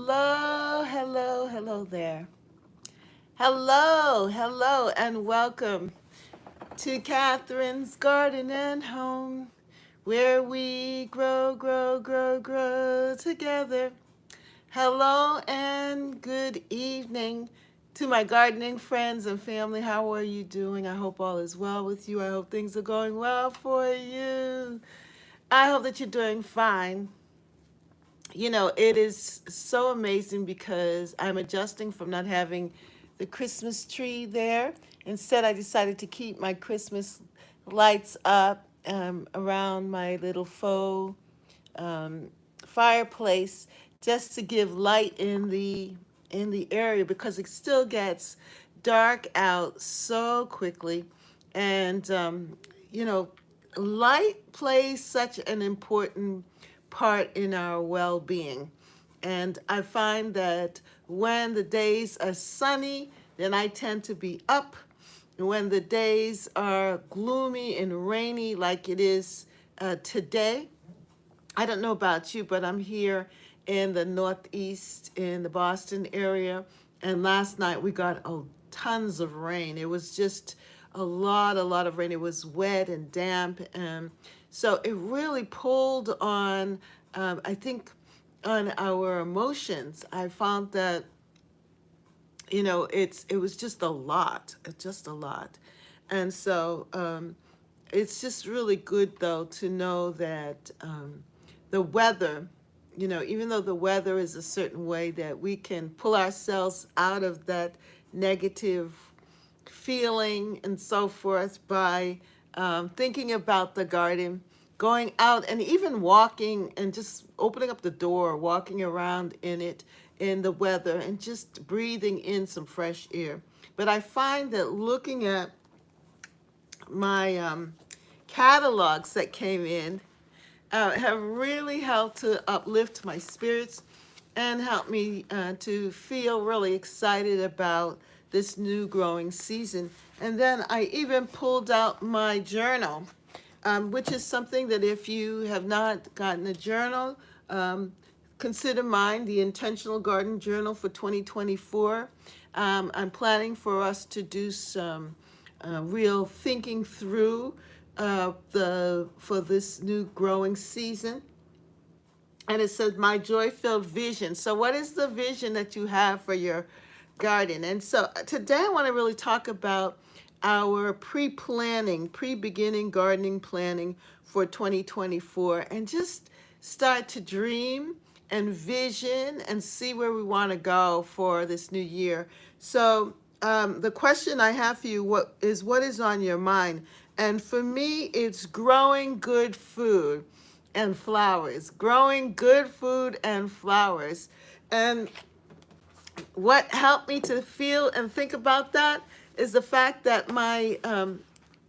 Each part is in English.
Hello, hello, hello there. Hello, hello, and welcome to Catherine's Garden and Home, where we grow together. Hello and good evening to my gardening friends and family. How are you doing? I hope all is well with you. I hope things are going well for you. I hope that you're doing fine. It is so amazing because I'm adjusting from not having the Christmas tree there. Instead, I decided to keep my Christmas lights up around my little faux um, fireplace just to give light in the area because it still gets dark out so quickly, and you know, light plays such an important part in our well-being. And I find that when the days are sunny, then I tend to be up. And when the days are gloomy and rainy, like it is today, I don't know about you, but I'm here in the Northeast in the Boston area. And last night we got tons of rain. It was just a lot of rain. It was wet and damp. And so it really pulled on, I think, on our emotions. I found that, it was just a lot. And so it's just really good, though, to know that the weather, even though the weather is a certain way, that we can pull ourselves out of that negative feeling and so forth by thinking about the garden, going out and even walking and just opening up the door, walking around in it, in the weather, and just breathing in some fresh air. But I find that looking at my catalogs that came in have really helped to uplift my spirits and help me to feel really excited about this new growing season. And then I even pulled out my journal, which is something that if you have not gotten a journal, consider mine, the Intentional Garden Journal for 2024. I'm planning for us to do some real thinking through for this new growing season. And it says, my joy-filled vision. So what is the vision that you have for your garden? And so today I want to really talk about our pre-planning, pre-beginning gardening planning for 2024, and just start to dream and vision and see where we want to go for this new year. So the question I have for you what is on your mind? And for me, it's growing good food and flowers, growing good food and flowers. And what helped me to feel and think about that is the fact that my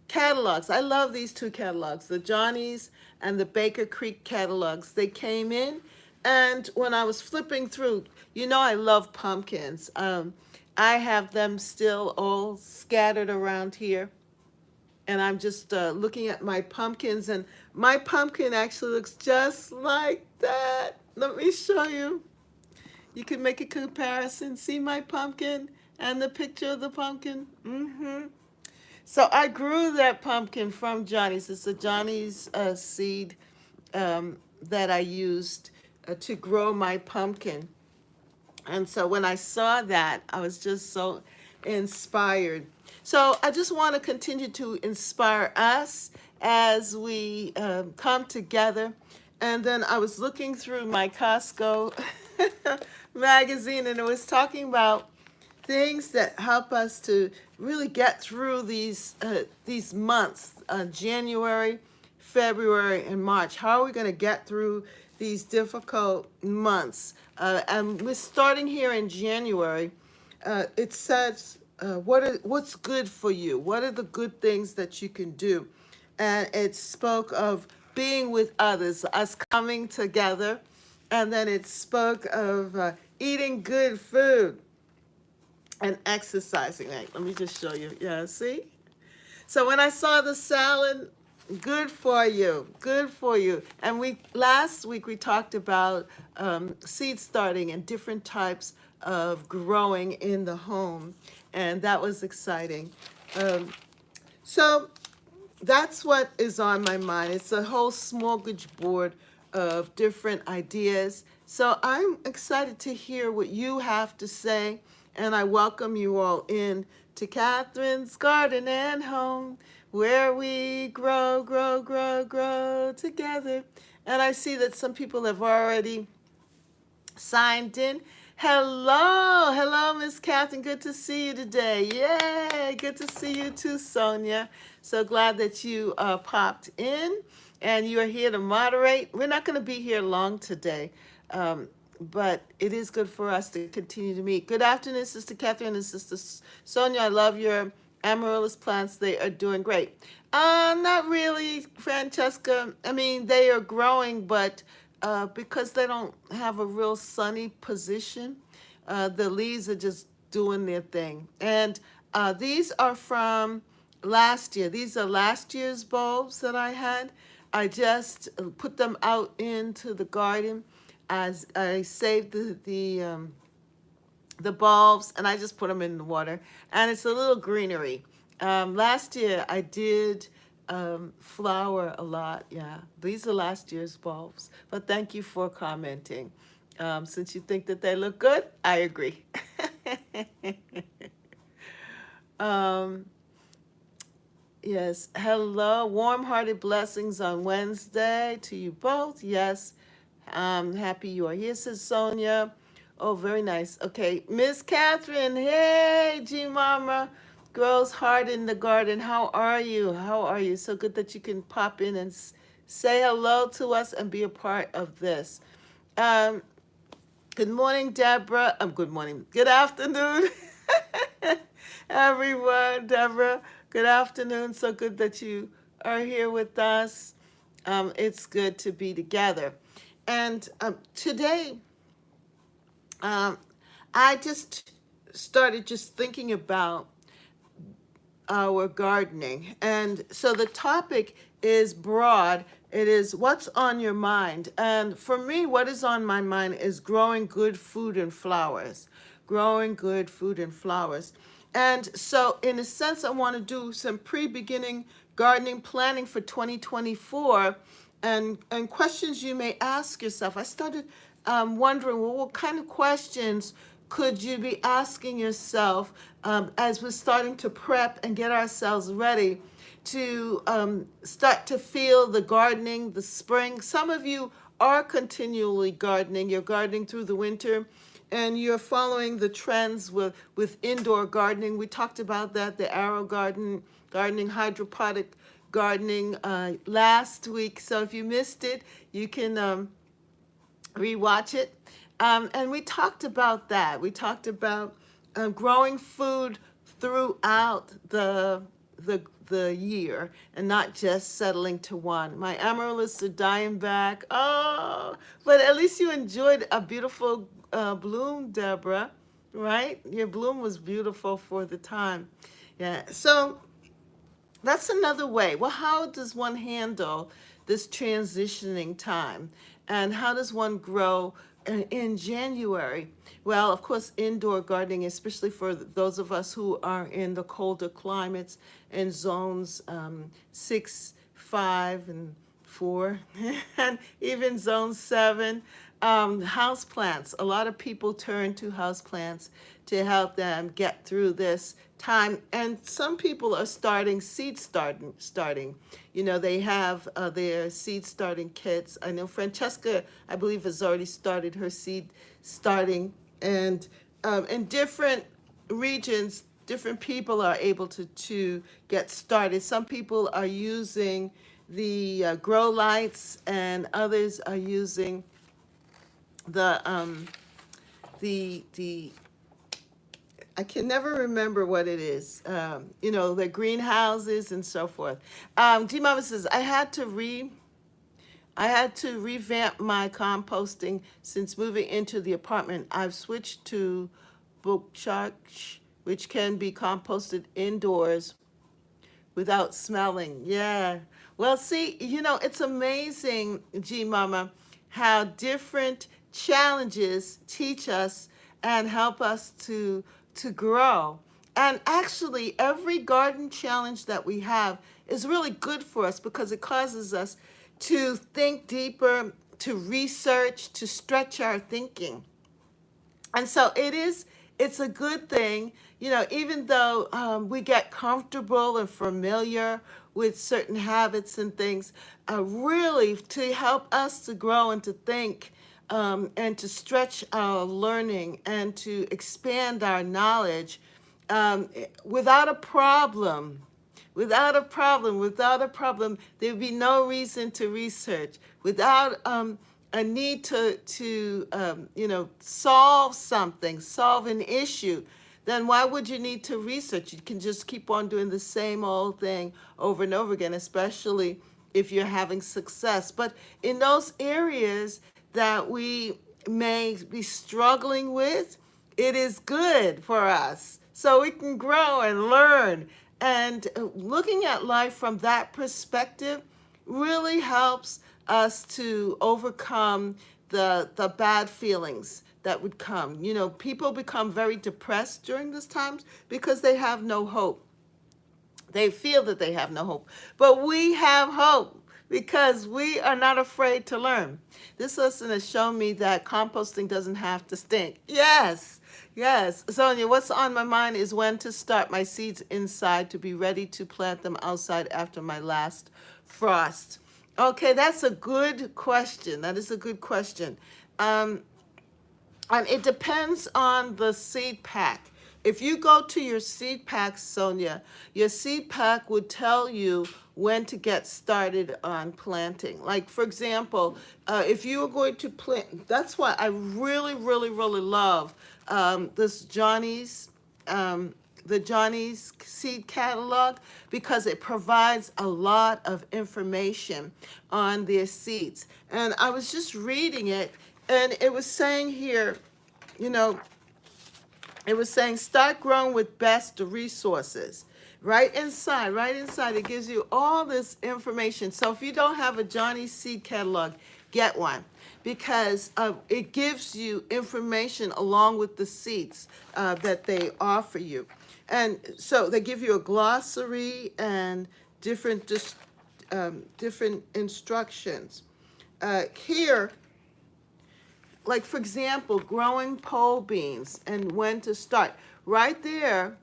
catalogs, I love these two catalogs, the Johnny's and the Baker Creek catalogs. They came in, and when I was flipping through, I love pumpkins. I have them still all scattered around here, and I'm just looking at my pumpkins, and my pumpkin actually looks just like that. Let me show you. You can make a comparison. See my pumpkin and the picture of the pumpkin? So I grew that pumpkin from Johnny's. It's a Johnny's seed that I used to grow my pumpkin. And so when I saw that, I was just so inspired. So I just want to continue to inspire us as we come together. And then I was looking through my Costco magazine, and it was talking about things that help us to really get through these months, January, February, and March. How are we going to get through these difficult months? And we're starting here in January. It says, what's good for you? What are the good things that you can do? And it spoke of being with others, us coming together. And then it spoke of eating good food and exercising. Let me just show you. Yeah, see? So when I saw the salad, Good for you. Good for you. And we last week we talked about seed starting and different types of growing in the home, and that was exciting. Um, so that's what is on my mind. It's a whole smorgasbord of different ideas. So I'm excited to hear what you have to say, and I welcome you all in to Catherine's Garden and Home, where we grow, grow, grow, grow together. And I see that some people have already signed in. Hello, hello, Miss Catherine. Good to see you today. Yay, good to see you too, Sonia. So glad that you popped in and you are here to moderate. We're not going to be here long today, but it is good for us to continue to meet. Good afternoon, Sister Catherine and Sister Sonia. I love your amaryllis plants. They are doing great. Not really, Francesca. I mean, they are growing, but because they don't have a real sunny position, the leaves are just doing their thing. And these are from last year. These are last year's bulbs that I had. I just put them out into the garden. As I saved the bulbs and I just put them in the water, and it's a little greenery. Last year I did flower a lot. Yeah, these are last year's bulbs, but thank you for commenting. Since you think that they look good, I agree. um, yes, hello, warm-hearted blessings on Wednesday to you both. Yes, happy you are here, says Sonia. Oh, very nice. Okay, Miss Catherine. Hey, G Mama. Girls Heart in the Garden. How are you? How are you? So good that you can pop in and say hello to us and be a part of this. Um, Good morning, Deborah. Good morning. Good afternoon, everyone. Deborah, good afternoon. So good that you are here with us. It's good to be together. And today, um, I just started just thinking about our gardening. And so the topic is broad. It is what's on your mind. And for me, what is on my mind is growing good food and flowers. Growing good food and flowers. And so, in a sense, I want to do some pre beginning gardening planning for 2024 and questions you may ask yourself. I started wondering, well, what kind of questions could you be asking yourself as we're starting to prep and get ourselves ready to start to feel the gardening, the spring? Some of you are continually gardening. You're gardening through the winter and you're following the trends with indoor gardening. We talked about that, the arrow gardening, hydroponic gardening last week. So if you missed it, you can rewatch it. And we talked about that. We talked about growing food throughout the year and not just settling to one. My amaryllis are dying back. Oh, but at least you enjoyed a beautiful bloom, Deborah, right? Your bloom was beautiful for the time. Yeah. So that's another way. Well, how does one handle this transitioning time? And how does one grow in January? Well, of course, indoor gardening, especially for those of us who are in the colder climates in zones 6, 5, and 4, and even zone 7. House plants. A lot of people turn to house plants to help them get through this time. And some people are starting. You know, they have their seed starting kits. I know Francesca, I believe, has already started her seed starting. And in different regions, different people are able to get started. Some people are using the grow lights, and others are using the the I can never remember what it is. You know, the greenhouses and so forth. G Mama says I had to revamp my composting since moving into the apartment. I've switched to bokchach, which can be composted indoors without smelling. Yeah. Well, see, it's amazing, G Mama, how different challenges teach us and help us to grow. And actually, every garden challenge that we have is really good for us because it causes us to think deeper, to research, to stretch our thinking. And so it's a good thing, even though we get comfortable and familiar with certain habits and things, really to help us to grow and to think, and to stretch our learning and to expand our knowledge, without a problem. Without a problem, there would be no reason to research. Without a need to solve something, solve an issue, then why would you need to research? You can just keep on doing the same old thing over and over again, especially if you're having success. But in those areas that we may be struggling with, it is good for us so we can grow and learn. And looking at life from that perspective really helps us to overcome the bad feelings that would come. People become very depressed during this times because they have no hope. They feel that they have no hope. But we have hope because we are not afraid to learn. This lesson has shown me that composting doesn't have to stink. Yes, yes. Sonia, what's on my mind is when to start my seeds inside to be ready to plant them outside after my last frost. Okay, that's a good question. That is a good question. Um, and it depends on the seed pack. If you go to your seed pack, Sonia, your seed pack would tell you when to get started on planting. Like, for example, if you were going to plant, that's why I really, really, really love this the Johnny's seed catalog, because it provides a lot of information on their seeds. And I was just reading it, and it was saying here, you know, it was saying start growing with best resources. Right inside, it gives you all this information. So if you don't have a Johnny Seed catalog, get one, because it gives you information along with the seeds that they offer you. And so they give you a glossary and different instructions. Here, like for example, growing pole beans and when to start. Right there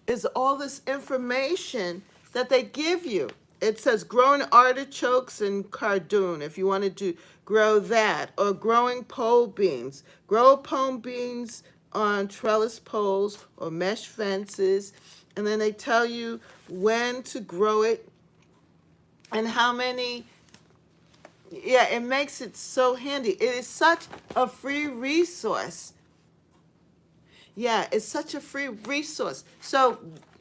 is all this information that they give you. It says growing artichokes and cardoon if you wanted to grow that, or growing pole beans. Grow pole beans on trellis poles or mesh fences, and then they tell you when to grow it and how many. Yeah, it makes it so handy. It is such a free resource. Yeah, it's such a free resource. So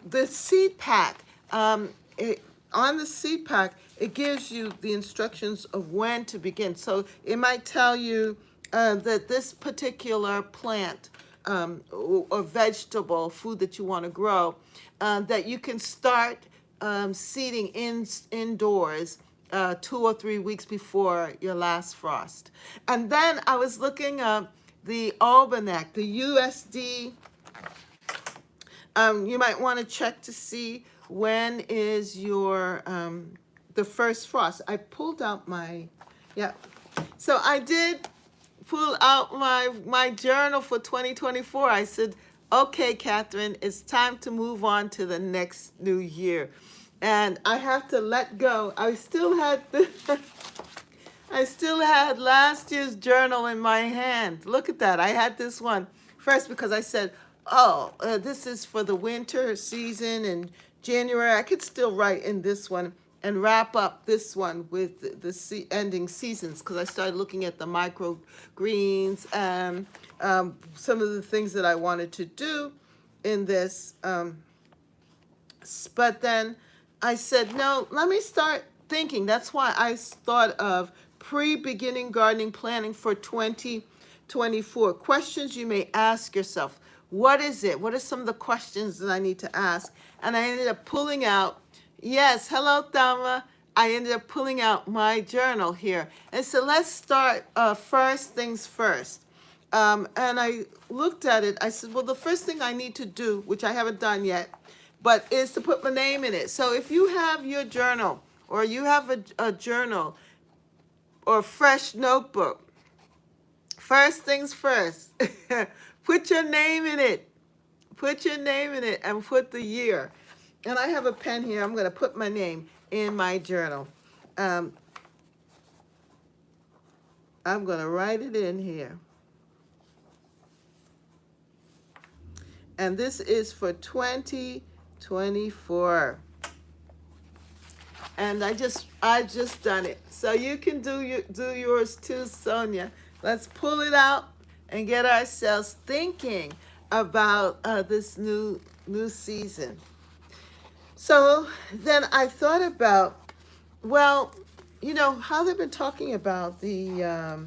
the seed pack, on the seed pack, it gives you the instructions of when to begin. So it might tell you that this particular plant, or vegetable, food that you want to grow, that you can start seeding indoors 2 or 3 weeks before your last frost. And then I was looking up the almanac, the USD. You might want to check to see when is your the first frost. I pulled out my, yeah. So I did pull out my journal for 2024. I said, okay, Catherine, it's time to move on to the next new year. And I have to let go. I still had last year's journal in my hand. Look at that. I had this one first because I said, oh, this is for the winter season in January. I could still write in this one and wrap up this one with the ending seasons, because I started looking at the microgreens and some of the things that I wanted to do in this. But then I said, no, let me start thinking. That's why I thought of pre-beginning gardening planning for 2024. Questions you may ask yourself. What is it? What are some of the questions that I need to ask? And I ended up pulling out, yes, hello, Thelma. I ended up pulling out my journal here. And so let's start first things first. And I looked at it. I said, well, the first thing I need to do, which I haven't done yet, but is to put my name in it. So if you have your journal or you have a journal or a fresh notebook, first things first, put your name in it. Put your name in it and put the year. And I have a pen here. I'm going to put my name in my journal. Um, I'm going to write it in here. And this is for 2024. And I just done it. So you can do yours too, Sonia. Let's pull it out and get ourselves thinking about this new season. So then I thought about, well, you know how they've been talking about the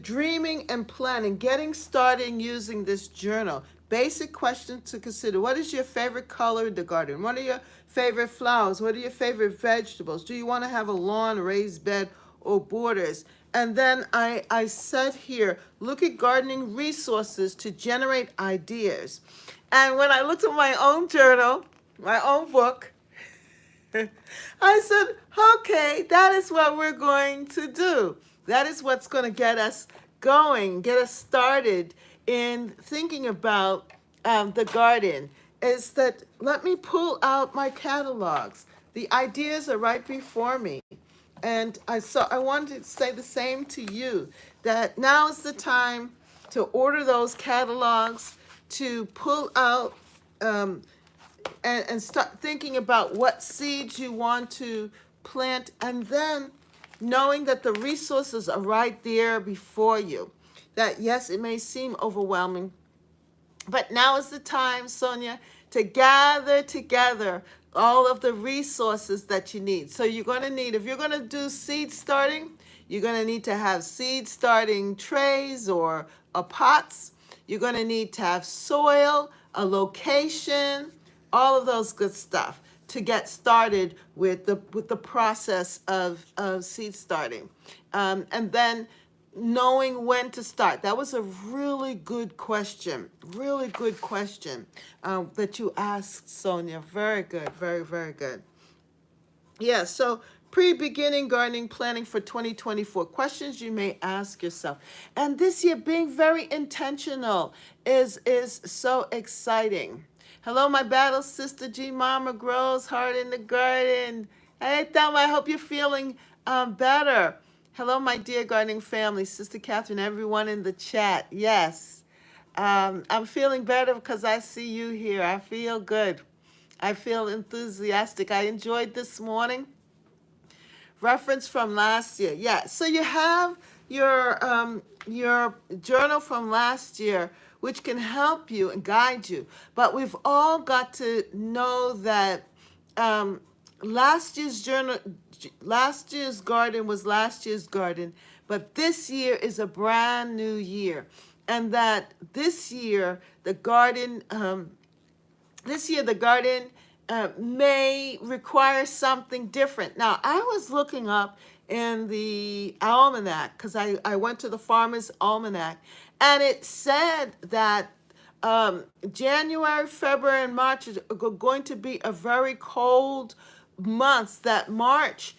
dreaming and planning, getting started using this journal. Basic questions to consider. What is your favorite color in the garden? What are your favorite flowers? What are your favorite vegetables? Do you want to have a lawn, raised bed, or borders? And then I said here, look at gardening resources to generate ideas. And when I looked at my own journal, my own book, I said, okay, that is what we're going to do. That is what's going to get us going, get us started in thinking about the garden. Is that let me pull out my catalogs. The ideas are right before me. And I wanted to say the same to you, that now is the time to order those catalogs, to pull out and start thinking about what seeds you want to plant, and then knowing that the resources are right there before you. That yes, it may seem overwhelming, but now is the time, Sonia, to gather together all of the resources that you need. So you're going to need, if you're going to do seed starting, you're going to need to have seed starting trays or pots. You're going to need to have soil, a location, all of those good stuff to get started with the process of seed starting. And then knowing when to start. That was a really good question. Really good question that you asked, Sonia. Very good. Very, very good. Yeah, so pre-beginning gardening planning for 2024. Questions you may ask yourself. And this year, being very intentional is so exciting. Hello, my battle sister G Mama Grows Heart in the Garden. Hey, Thelma, I hope you're feeling better. Hello, my dear gardening family, Sister Catherine, everyone in the chat. Yes, I'm feeling better because I see you here. I feel good. I feel enthusiastic. I enjoyed this morning. Reference from last year. Yeah, so you have your journal from last year, which can help you and guide you. But we've all got to know that last year's garden was last year's garden, but this year is a brand new year, and that this year the garden may require something different. Now, I was looking up in the almanac because I went to the Farmer's Almanac, and it said that January, February, and March are going to be a very cold months, that March,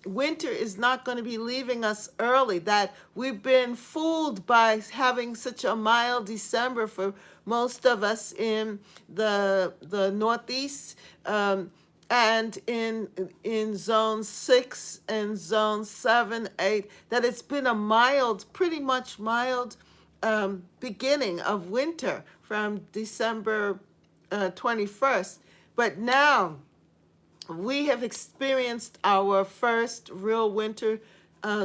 winter is not going to be leaving us early, that we've been fooled by having such a mild December for most of us in the Northeast, and in zone 6 and zone 7, 8, that it's been a mild, pretty much mild beginning of winter from December 21st. But now we have experienced our first real winter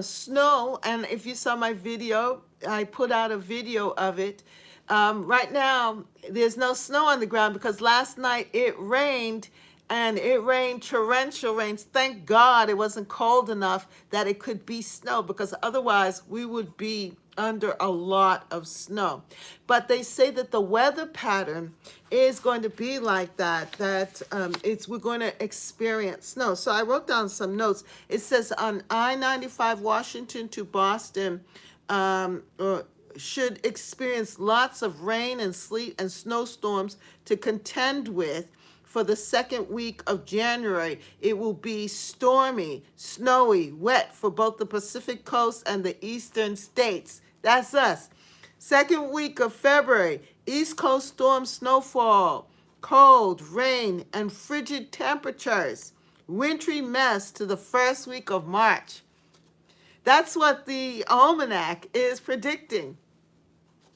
snow. And if you saw my video, I put out a video of it. Right now, there's no snow on the ground because last night it rained and it rained torrential rains. Thank God it wasn't cold enough that it could be snow, because otherwise we would be under a lot of snow. But they say that the weather pattern is going to be like that, that it's we're going to experience snow. So I wrote down some notes. It says on I-95 Washington to Boston, should experience lots of rain and sleet and snowstorms to contend with. For the second week of January, it will be stormy, snowy, wet for both the Pacific coast and the eastern states. That's us. Second week of February, East Coast storm snowfall, cold, rain, and frigid temperatures. Wintry mess to the first week of March. That's what the almanac is predicting.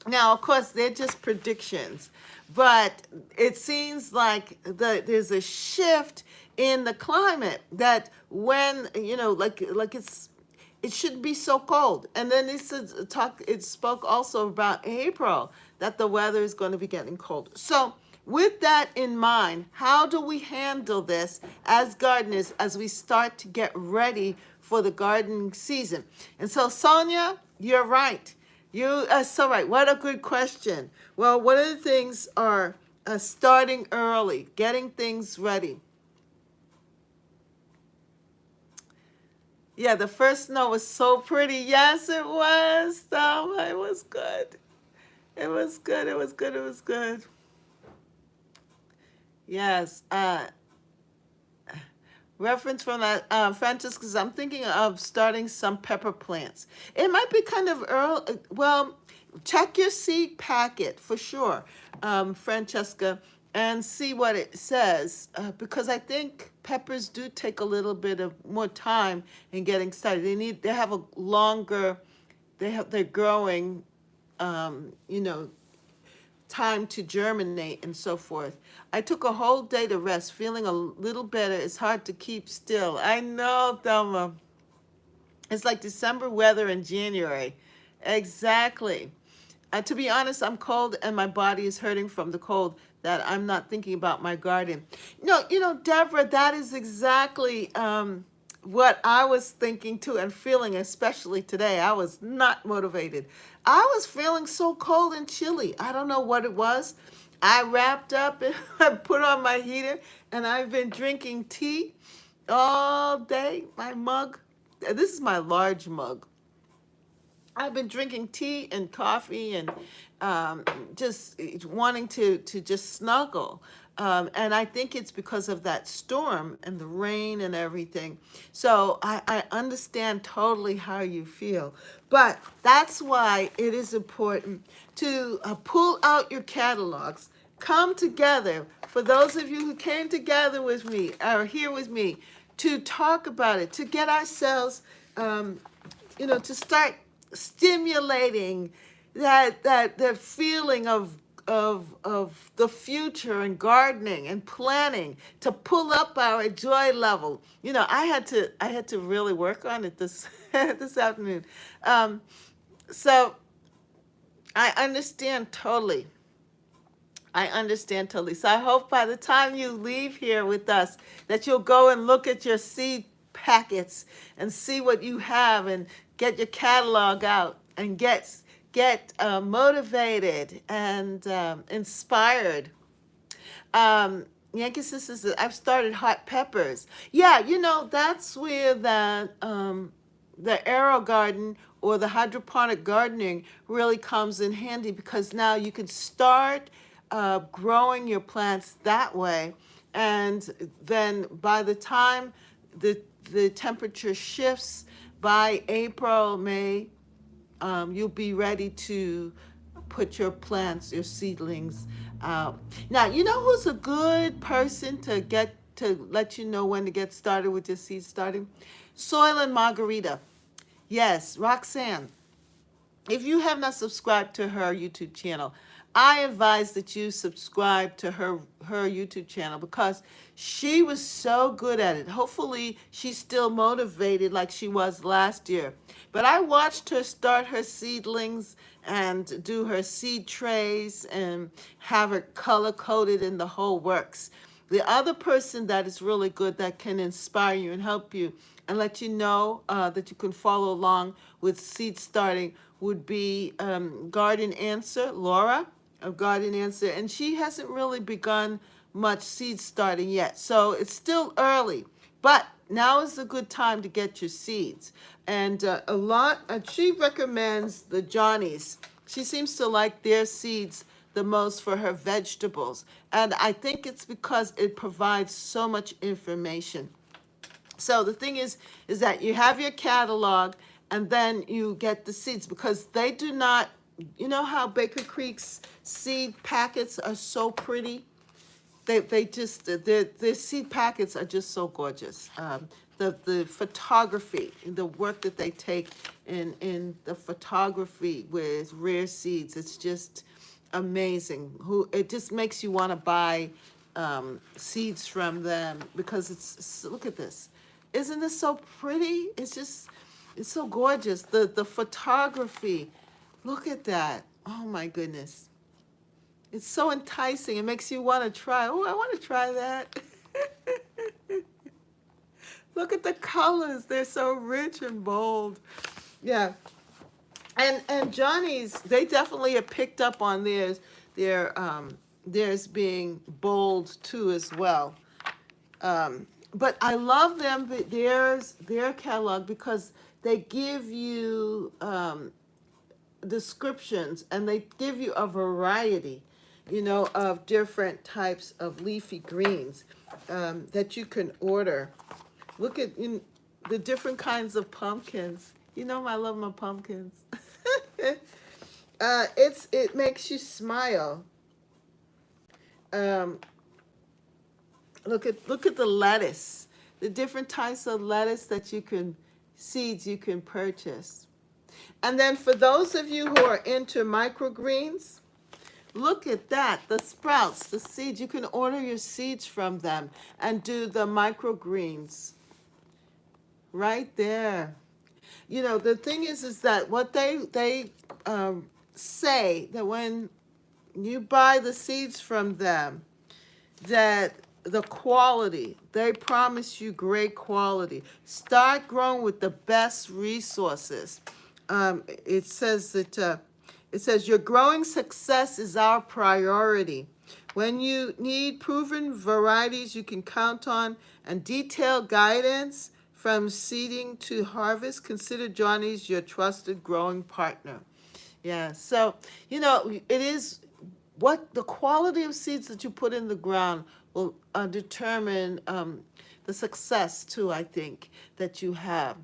Now, of course, they're just predictions, but it seems like there's a shift in the climate, that when, like it shouldn't be so cold. And then it spoke also about April, that the weather is going to be getting cold. So with that in mind, how do we handle this as gardeners as we start to get ready for the gardening season? And so, Sonia, you're right. You are so right. What a good question. Well, one of the things are starting early, getting things ready. Yeah, the first snow was so pretty. Yes, it was. It was good. It was good. It was good. It was good. Yes. Reference from that, Francis, because I'm thinking of starting some pepper plants. It might be kind of early. Well, check your seed packet for sure, Francesca, and see what it says, because I think peppers do take a little bit of more time in getting started. They have a longer, they're growing, you know, time to germinate and so forth. I took a whole day to rest, feeling a little better. It's hard to keep still. I know, Thelma. It's like December weather in January. Exactly. To be honest, I'm cold and my body is hurting from the cold, that I'm not thinking about my garden. No, Deborah, that is exactly what I was thinking too and feeling, especially today. I was not motivated. I was feeling so cold and chilly. I don't know what it was. I wrapped up and I put on my heater, and I've been drinking tea all day. My mug, this is my large mug. I've been drinking tea and coffee and just wanting to just snuggle. And I think it's because of that storm and the rain and everything. So I understand totally how you feel. But that's why it is important to pull out your catalogs, come together. For those of you who came together with me, are here with me, to talk about it, to get ourselves, to start stimulating that feeling of the future and gardening and planning, to pull up our joy level. I had to really work on it this this afternoon. So I understand totally. I understand totally. So I hope by the time you leave here with us, that you'll go and look at your seed packets and see what you have, and get your catalog out, and get motivated and inspired. Yankee Sister says, I've started hot peppers. Yeah, that's where the aero garden or the hydroponic gardening really comes in handy, because now you can start growing your plants that way. And then by the time the temperature shifts by April, May, you'll be ready to put your plants, your seedlings out. Now, you know who's a good person to let you know when to get started with your seed starting? Soil and Margarita. Yes, Roxanne. If you have not subscribed to her YouTube channel, I advise that you subscribe to her YouTube channel, because she was so good at it. Hopefully, she's still motivated like she was last year. But I watched her start her seedlings and do her seed trays and have it color coded in the whole works. The other person that is really good that can inspire you and help you and let you know that you can follow along with seed starting would be Garden Answer, Laura of Garden Answer. And she hasn't really begun much seed starting yet. So it's still early, but now is a good time to get your seeds. And she recommends the Johnnies. She seems to like their seeds the most for her vegetables. And I think it's because it provides so much information. So the thing is that you have your catalog and then you get the seeds because they do not, you know how Baker Creek's seed packets are so pretty? They just, their seed packets are just so gorgeous. The photography, the work that they take in the photography with Rare Seeds, it's just amazing. It just makes you want to buy seeds from them because look at this. Isn't this so pretty? It's so gorgeous. The photography, look at that. Oh my goodness. It's so enticing. It makes you want to try. Oh, I want to try that. Look at the colors. They're so rich and bold. Yeah. And Johnny's, they definitely have picked up on theirs being bold too as well. But I love them, their catalog, because they give you descriptions and they give you a variety, of different types of leafy greens that you can order. Look at the different kinds of pumpkins. I love my pumpkins. It makes you smile. Um, look at the lettuce, the different types of lettuce seeds you can purchase. And then for those of you who are into microgreens, look at that, the sprouts, the seeds. You can order your seeds from them and do the microgreens right there. The thing is that what they say that when you buy the seeds from them, that the quality, they promise you great quality. Start growing with the best resources. It says your growing success is our priority. When you need proven varieties you can count on and detailed guidance from seeding to harvest, consider Johnny's your trusted growing partner. Yeah, so, it is what the quality of seeds that you put in the ground will determine the success too, I think, that you have.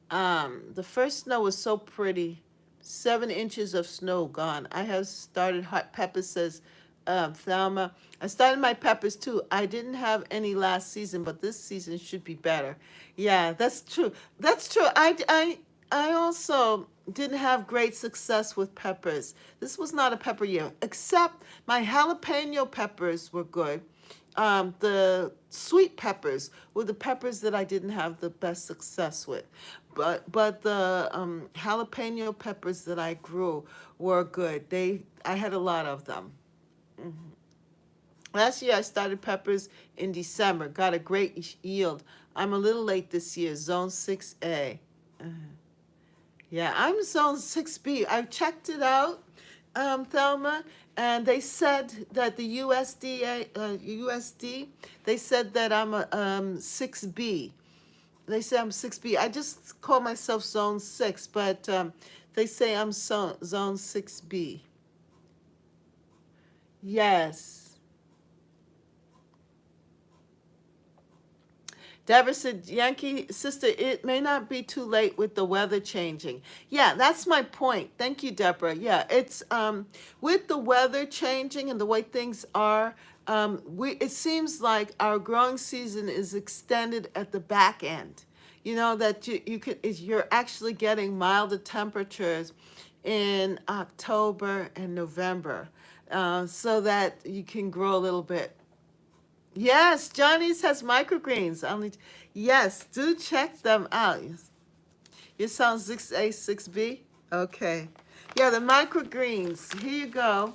The first snow was so pretty. 7 inches of snow gone. I have started hot peppers, says Thelma. I started my peppers too. I didn't have any last season, but this season should be better. Yeah, that's true. That's true. I also didn't have great success with peppers. This was not a pepper year, except my jalapeno peppers were good. The sweet peppers were the peppers that I didn't have the best success with. But the jalapeno peppers that I grew were good. I had a lot of them. Last year I started peppers in December. Got a great yield. I'm a little late this year. Zone 6A. Yeah, I'm zone 6B. I checked it out, Thelma, and they said that the USD, they said that I'm a 6B. They say I'm 6B. I just call myself zone 6, but they say I'm zone 6B. Yes. Deborah said, Yankee sister, it may not be too late with the weather changing. Yeah, that's my point. Thank you, Deborah. Yeah, it's with the weather changing and the way things are, it seems like our growing season is extended at the back end. That you're actually getting milder temperatures in October and November, so that you can grow a little bit. Yes, Johnny's has microgreens. Yes, do check them out. You sound 6A, 6B? Okay. Yeah, the microgreens. Here you go.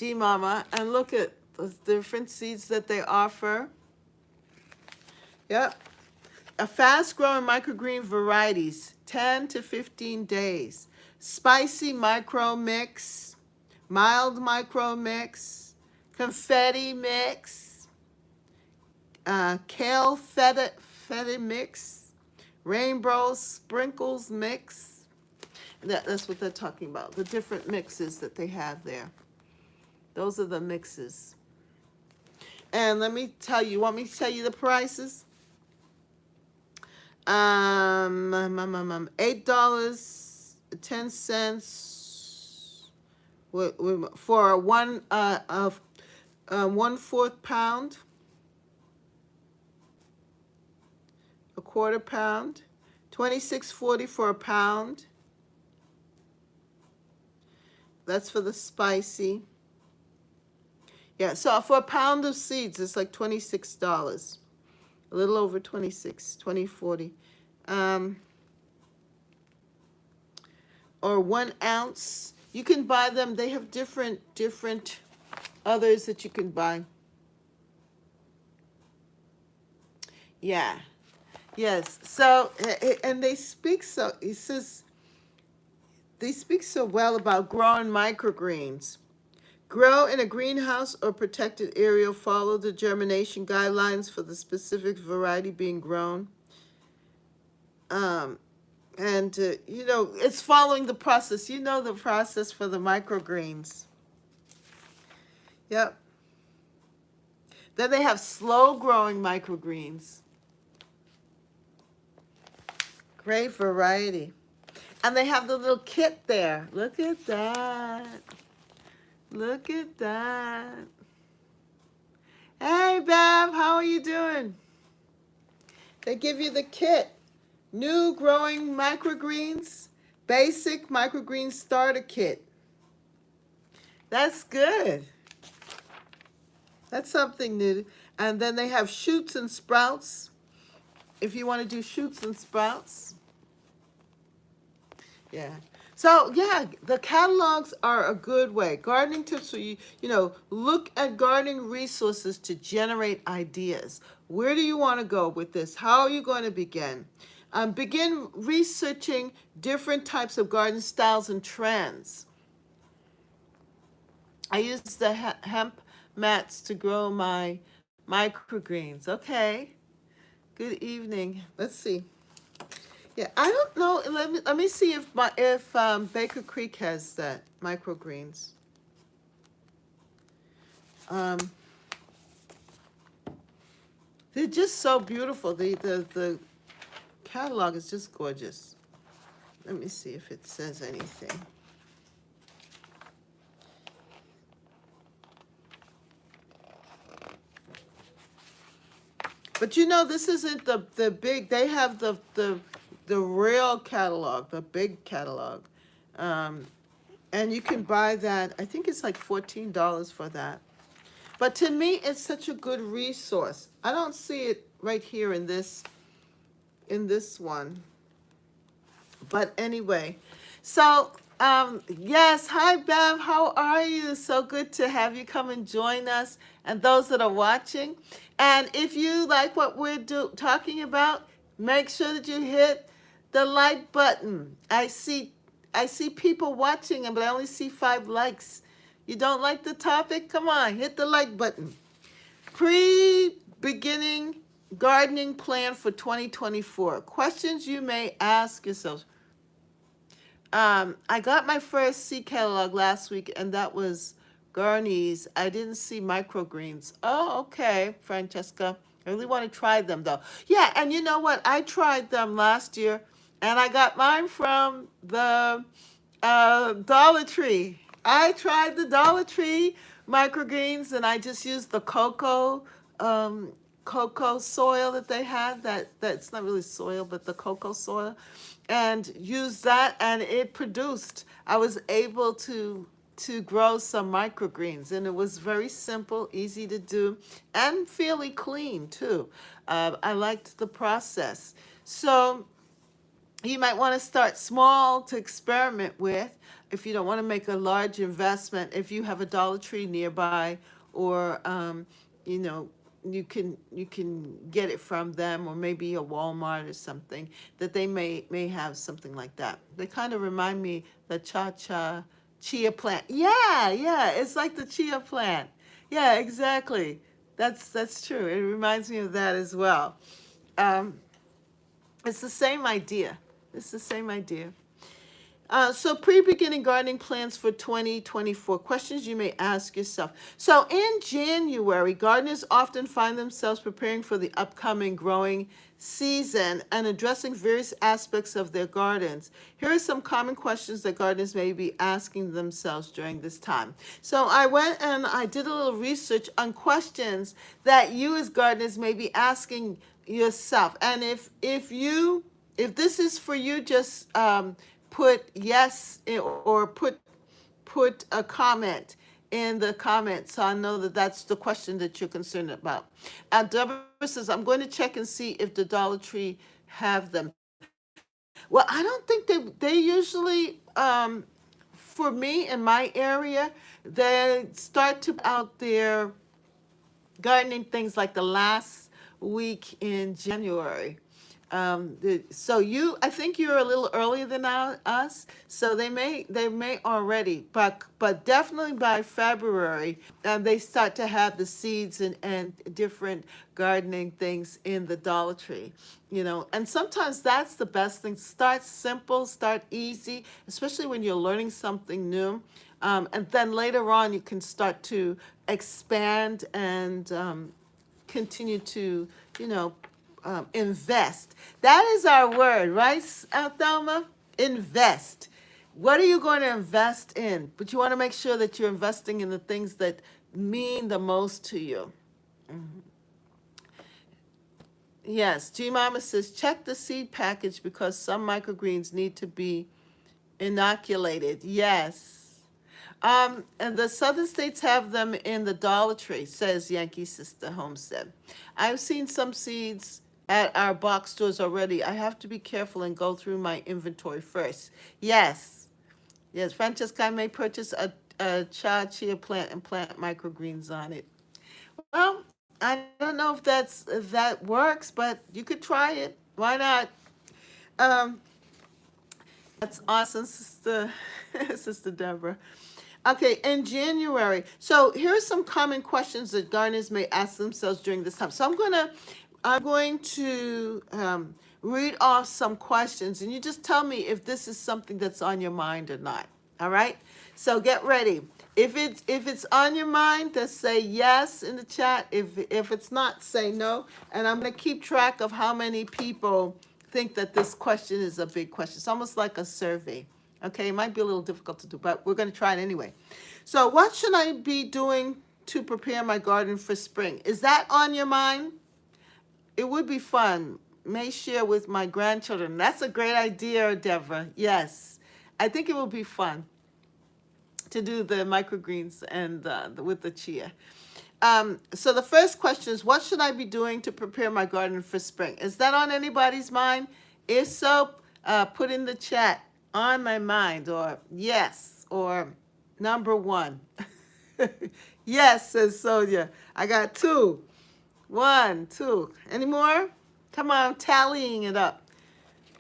G Mama, and look at the different seeds that they offer. Yep. A fast-growing microgreen varieties, 10 to 15 days. Spicy micro mix, mild micro mix, confetti mix, kale feta mix, rainbow sprinkles mix. That's what they're talking about, the different mixes that they have there. Those are the mixes. And let me tell you, want me to tell you the prices? $8.10 for one of 1/4 pound, a quarter pound, $26.40 for a pound. That's for the spicy. Yeah, so for a pound of seeds, it's like $26. A little over 26, 20.40. Or 1 ounce. You can buy them. They have different others that you can buy. Yeah. Yes. So, and they speak so, he says, they speak so well about growing microgreens. Grow in a greenhouse or protected area. Follow the germination guidelines for the specific variety being grown. It's following the process. You know the process for the microgreens. Yep. Then they have slow-growing microgreens. Great variety. And they have the little kit there. Look at that. Look at that. Hey, Bev, how are you doing? They give you the kit. New growing microgreens, basic microgreen starter kit. That's good. That's something new. And then they have shoots and sprouts. If you want to do shoots and sprouts. Yeah. So, yeah, the catalogs are a good way. Gardening tips for you, look at gardening resources to generate ideas. Where do you want to go with this? How are you going to begin? Begin researching different types of garden styles and trends. I use the hemp mats to grow my microgreens. Okay. Good evening. Let's see. Yeah, I don't know. Let me see if Baker Creek has that microgreens. They're just so beautiful. The catalog is just gorgeous. Let me see if it says anything. But this isn't the big. They have the real catalog, the big catalog, and you can buy that. I think it's like $14 for that. But to me, it's such a good resource. I don't see it right here in this one. But anyway, so yes, hi Bev, how are you? So good to have you come and join us, and those that are watching. And if you like what we're talking about, make sure that you hit the like button. I see people watching, but I only see 5 likes. You don't like the topic? Come on, hit the like button. Beginning gardening plan for 2024. Questions you may ask yourself. I got my first seed catalog last week, and that was Garnies. I didn't see microgreens. Oh, okay, Francesca. I really want to try them, though. Yeah, and you know what? I tried them last year, and I got mine from the Dollar Tree. I tried the Dollar Tree microgreens, and I just used the cocoa soil that they had. That's not really soil, but the cocoa soil, and used that, and it produced. I was able to grow some microgreens, and it was very simple, easy to do, and fairly clean too. I liked the process. So you might want to start small to experiment with. if you don't want to make a large investment, if you have a Dollar Tree nearby, or you know, you can get it from them, or maybe a Walmart or something, that they may have something like that. They kind of remind me the chia plant. Yeah, yeah, it's like the chia plant. Yeah, exactly. That's true. It reminds me of that as well. Um, it's the same idea. It's the same idea. So pre-beginning gardening plans for 2024, questions you may ask yourself. So in January, gardeners often find themselves preparing for the upcoming growing season and addressing various aspects of their gardens. Here are some common questions that gardeners may be asking themselves during this time. So I went and I did a little research on questions that you as gardeners may be asking yourself. And if this is for you, just put yes, or put a comment in the comments, so I know that that's the question that you're concerned about. Deborah says, I'm going to check and see if the Dollar Tree have them. Well, I don't think they usually, for me in my area, they start to put out their gardening things like the last week in January. So I think you're a little earlier than us. So they may already, but definitely by February, they start to have the seeds and different gardening things in the Dollar Tree. And sometimes that's the best thing. Start simple, start easy, especially when you're learning something new. And then later on, you can start to expand and continue to, invest. That is our word, right, Thelma? Invest. What are you going to invest in? But you want to make sure that you're investing in the things that mean the most to you. Yes, G Mama says, check the seed package because some microgreens need to be inoculated. Yes. And the southern states have them in the Dollar Tree, says Yankee Sister Homestead. I've seen some seeds at our box stores already. I have to be careful and go through my inventory first. Yes. Yes, Francesca, I may purchase a chia plant and plant microgreens on it. Well, I don't know if that works, but you could try it. Why not? Um, that's awesome, sister, sister Deborah. Okay, in January. So here are some common questions that gardeners may ask themselves during this time. So I'm going to read off some questions, and you just tell me if this is something that's on your mind or not. All right. So get ready. If it's on your mind, just say yes in the chat. If it's not, say no. And I'm going to keep track of how many people think that this question is a big question. It's almost like a survey. Okay, it might be a little difficult to do, but we're going to try it anyway. So, what should I be doing to prepare my garden for spring? Is that on your mind? It would be fun. May share with my grandchildren. That's a great idea, Deborah. Yes, I think it will be fun to do the microgreens and with the chia. So the first question is, what should I be doing to prepare my garden for spring? Is that on anybody's mind? If so, put in the chat, on my mind, or yes, or number one. Yes, says Sonia. I got two. One, two. Any more? Come on, I'm tallying it up.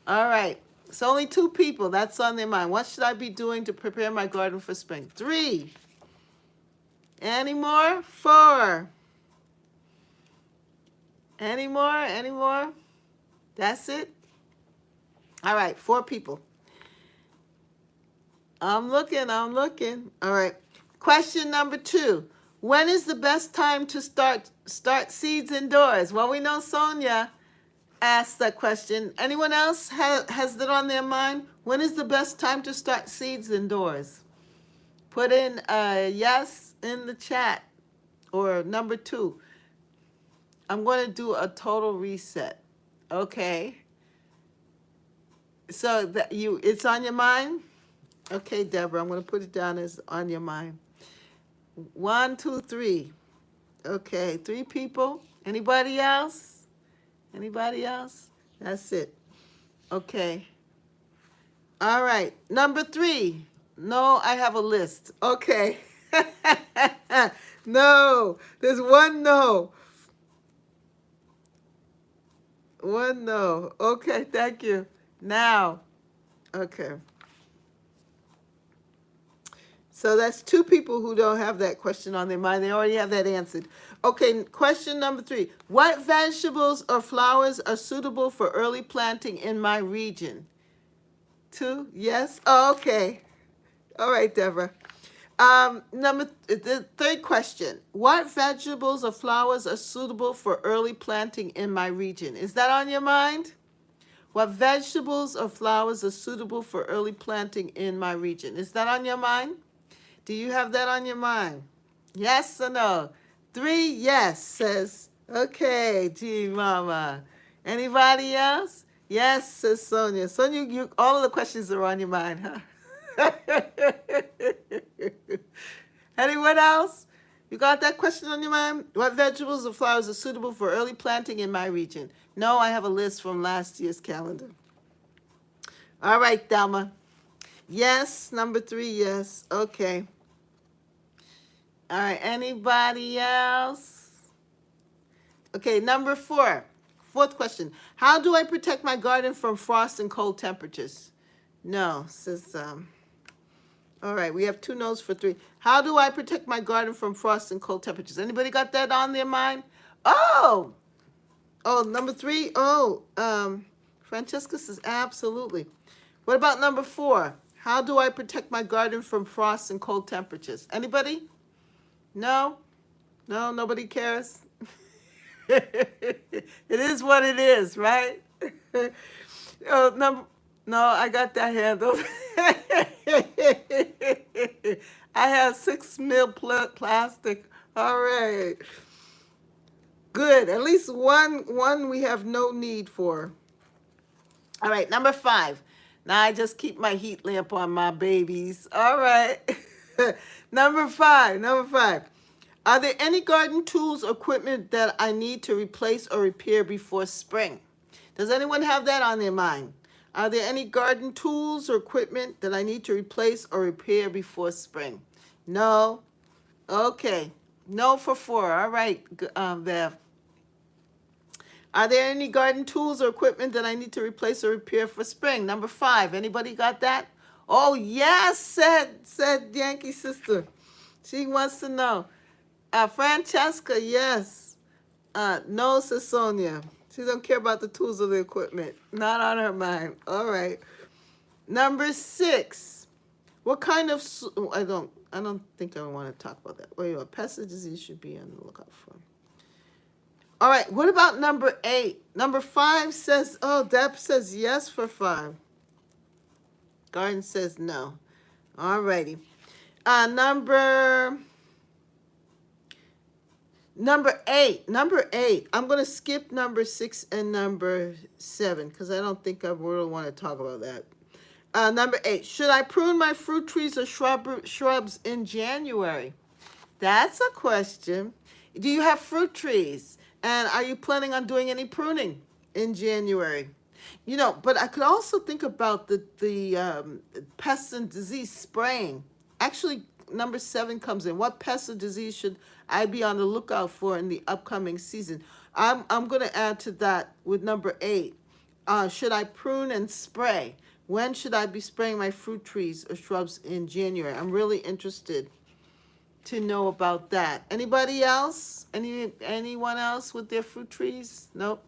All right. So only two people. That's on their mind. What should I be doing to prepare my garden for spring? Three. Any more? Four. Any more? Any more? That's it? All right, four people. I'm looking. All right. Question number 2. When is the best time to start seeds indoors? Well, we know Sonia asked that question. Anyone else has that on their mind? When is the best time to start seeds indoors? Put in a yes in the chat, or number 2. I'm going to do a total reset. Okay. So it's on your mind? Okay, Deborah, I'm going to put it down as on your mind. 1, 2, 3. Okay, 3 people. Anybody else? Anybody else? That's it. Okay. All right. Number 3. No, I have a list. Okay. No, there's one no. One no. Okay, thank you. Now, okay. So that's two people who don't have that question on their mind. They already have that answered. Okay, question number 3. What vegetables or flowers are suitable for early planting in my region? 2? Yes? Oh, okay. All right, Deborah. The third question. What vegetables or flowers are suitable for early planting in my region? Is that on your mind? What vegetables or flowers are suitable for early planting in my region? Is that on your mind? Do you have that on your mind? Yes or no? 3, yes, says, okay, gee, mama. Anybody else? Yes, says Sonia. Sonia, all of the questions are on your mind, huh? Anyone else? You got that question on your mind? What vegetables or flowers are suitable for early planting in my region? No, I have a list from last year's calendar. All right, Thelma. Yes, number 3, yes. Okay. All right, anybody else? Okay, number 4. Fourth question. How do I protect my garden from frost and cold temperatures? No, says, all right, we have 2 no's for 3. How do I protect my garden from frost and cold temperatures? Anybody got that on their mind? Oh, number 3. Francesca says absolutely. What about number 4? How do I protect my garden from frost and cold temperatures? Anybody? No? No, nobody cares? It is what it is, right? No, I got that handled. I have 6 mil plastic. All right. Good. At least one we have no need for. All right, number 5. Now I just keep my heat lamp on my babies. All right. Number 5. Are there any garden tools or equipment that I need to replace or repair before spring? Does anyone have that on their mind? Are there any garden tools or equipment that I need to replace or repair before spring? No? Okay. No for 4. All right, Bev. Are there any garden tools or equipment that I need to replace or repair for spring? Number 5. Anybody got that? Oh, yes, said Yankee sister. She wants to know. Francesca, yes. No, says Sonia. She don't care about the tools or the equipment. Not on her mind. All right. Number 6. What kind of I don't think I want to talk about that. Wait, what pest disease should be on the lookout for? All right. What about number 8? Number 5 says, Deb says yes for 5. Garden says no. All righty. Number 8. I'm going to skip number 6 and number 7 because I don't think I really want to talk about that. Number 8. Should I prune my fruit trees or shrubs in January? That's a question. Do you have fruit trees? And are you planning on doing any pruning in January? But I could also think about the pest and disease spraying. Actually, number 7 comes in. What pest or disease should I be on the lookout for in the upcoming season? I'm going to add to that with number 8. Should I prune and spray? When should I be spraying my fruit trees or shrubs in January? I'm really interested to know about that. Anybody else? Anyone else with their fruit trees? Nope.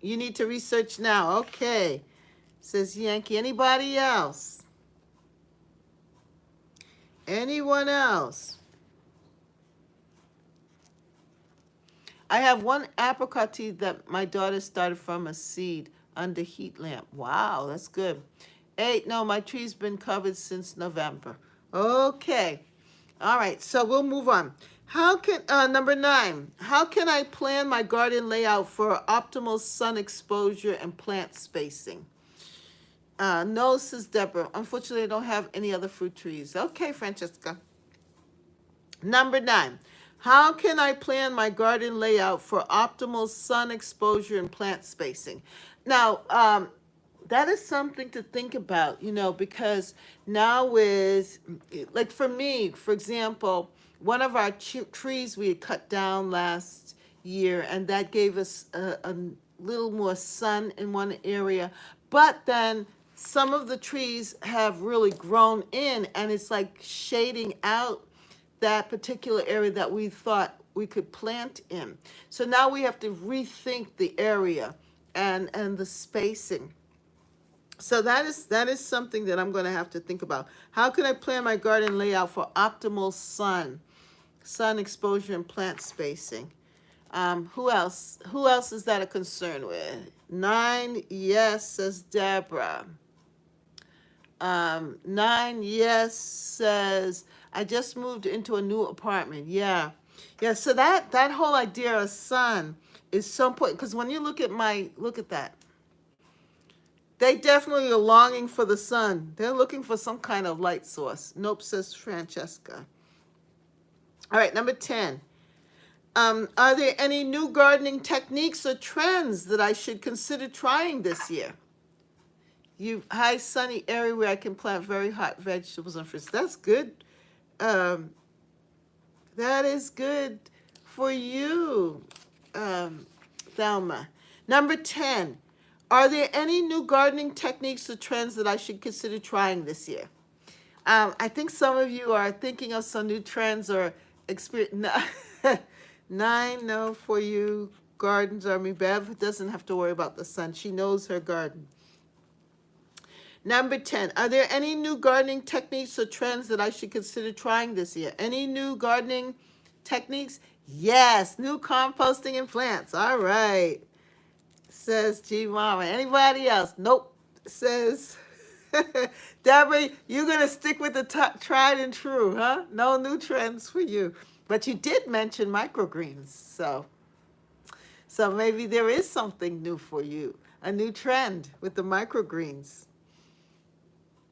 You need to research now. Okay, says Yankee. Anybody else? Anyone else? I have one apricot tea that my daughter started from a seed under heat lamp. Wow, that's good. 8, no, my tree's been covered since November. Okay. All right, so we'll move on. Number 9, how can I plan my garden layout for optimal sun exposure and plant spacing? No, says Deborah. Unfortunately, I don't have any other fruit trees. Okay, Francesca. Number 9, how can I plan my garden layout for optimal sun exposure and plant spacing? Now, that is something to think about, because now with, like for me, for example, one of our trees we had cut down last year, and that gave us a little more sun in one area. But then some of the trees have really grown in, and it's like shading out that particular area that we thought we could plant in. So now we have to rethink the area and the spacing. So that is something that I'm going to have to think about. How can I plan my garden layout for optimal sun exposure and plant spacing? Who else? Who else is that a concern with? 9, yes, says Deborah. 9, yes, says I just moved into a new apartment. Yeah, yeah. So that whole idea of sun is so important, because when you look at that, they definitely are longing for the sun. They're looking for some kind of light source. Nope, says Francesca. All right, number 10. Are there any new gardening techniques or trends that I should consider trying this year? High sunny area where I can plant very hot vegetables and fruits. That's good. Um, that is good for you, Thelma. Number 10. Are there any new gardening techniques or trends that I should consider trying this year? I think some of you are thinking of some new trends or experience. 9, no for you. Gardens Army. Bev doesn't have to worry about the sun. She knows her garden. Number 10. Are there any new gardening techniques or trends that I should consider trying this year? Any new gardening techniques? Yes. New composting and plants. All right. Says G Mama. Anybody else? Nope. Says Deborah, you're going to stick with the tried and true, huh? No new trends for you. But you did mention microgreens. So maybe there is something new for you. A new trend with the microgreens.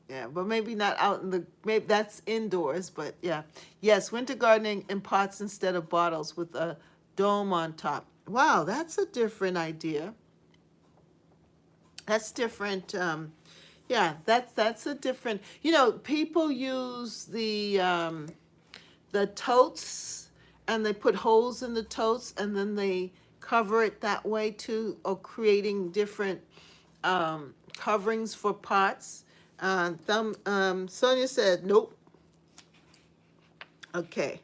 Yeah, but maybe not out in maybe that's indoors, but yeah. Yes, winter gardening in pots instead of bottles with a dome on top. Wow, that's a different idea. That's different. Yeah, that's a different. People use the totes, and they put holes in the totes, and then they cover it that way too, or creating different coverings for pots. Sonia said nope. Okay.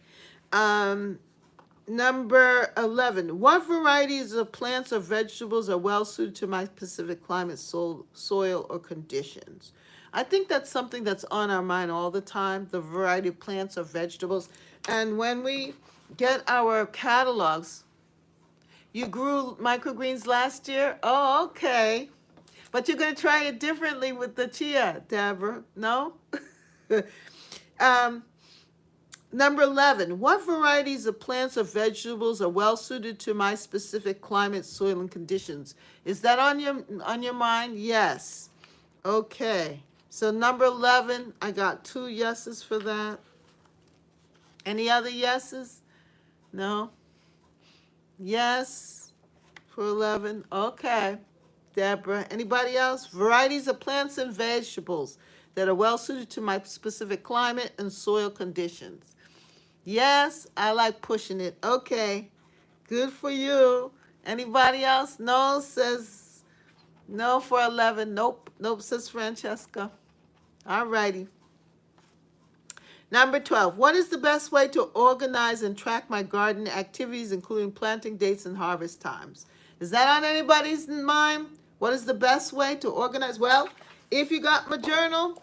Number 11. What varieties of plants or vegetables are well suited to my specific climate, soil, or conditions? I think that's something that's on our mind all the time, the variety of plants or vegetables. And when we get our catalogs, you grew microgreens last year? Oh, okay. But you're going to try it differently with the chia, Deborah. No? Number 11, what varieties of plants or vegetables are well suited to my specific climate, soil, and conditions? Is that on your mind? Yes. Okay. So number 11, I got 2 yeses for that. Any other yeses? No? Yes for 11. Okay. Deborah. Anybody else? Varieties of plants and vegetables that are well suited to my specific climate and soil conditions. Yes, I like pushing it. Okay, good for you. Anybody else? No, says no for 11. Nope, says Francesca. All righty. Number 12, what is the best way to organize and track my garden activities, including planting dates and harvest times? Is that on anybody's mind? What is the best way to organize? Well, if you got my journal,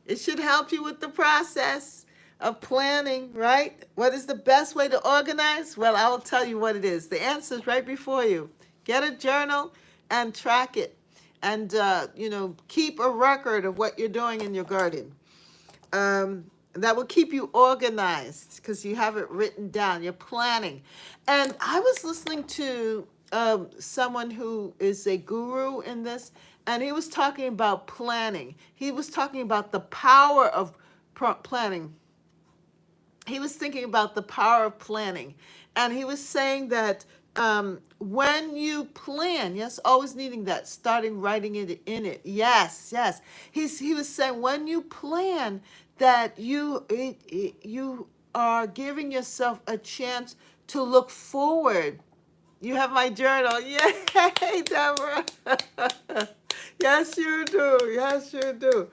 it should help you with the process of planning, right? What is the best way to organize? Well, I will tell you what it is. The answer is right before you. Get a journal and track it, and keep a record of what you're doing in your garden. That will keep you organized because you have it written down. You're planning. And I was listening to someone who is a guru in this, and he was talking about planning. He was talking about the power of planning. He was thinking about the power of planning. And he was saying that when you plan, yes, always needing that, starting writing it in it. Yes, yes. He was saying when you plan that you are giving yourself a chance to look forward. You have my journal. Yay, Deborah. Yes, you do. Yes, you do.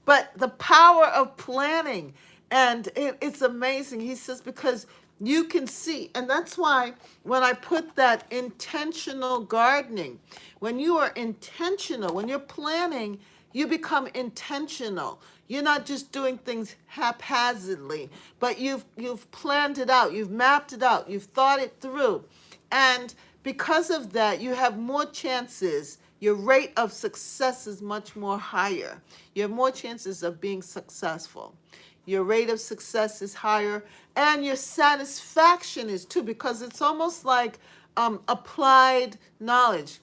But the power of planning, and it's amazing. He says, because you can see, and that's why when I put that intentional gardening, when you are intentional, when you're planning, you become intentional. You're not just doing things haphazardly, but you've planned it out, you've mapped it out, you've thought it through. And because of that, you have more chances. Your rate of success is much more higher. You have more chances of being successful. Your rate of success is higher, and your satisfaction is too, because it's almost like applied knowledge.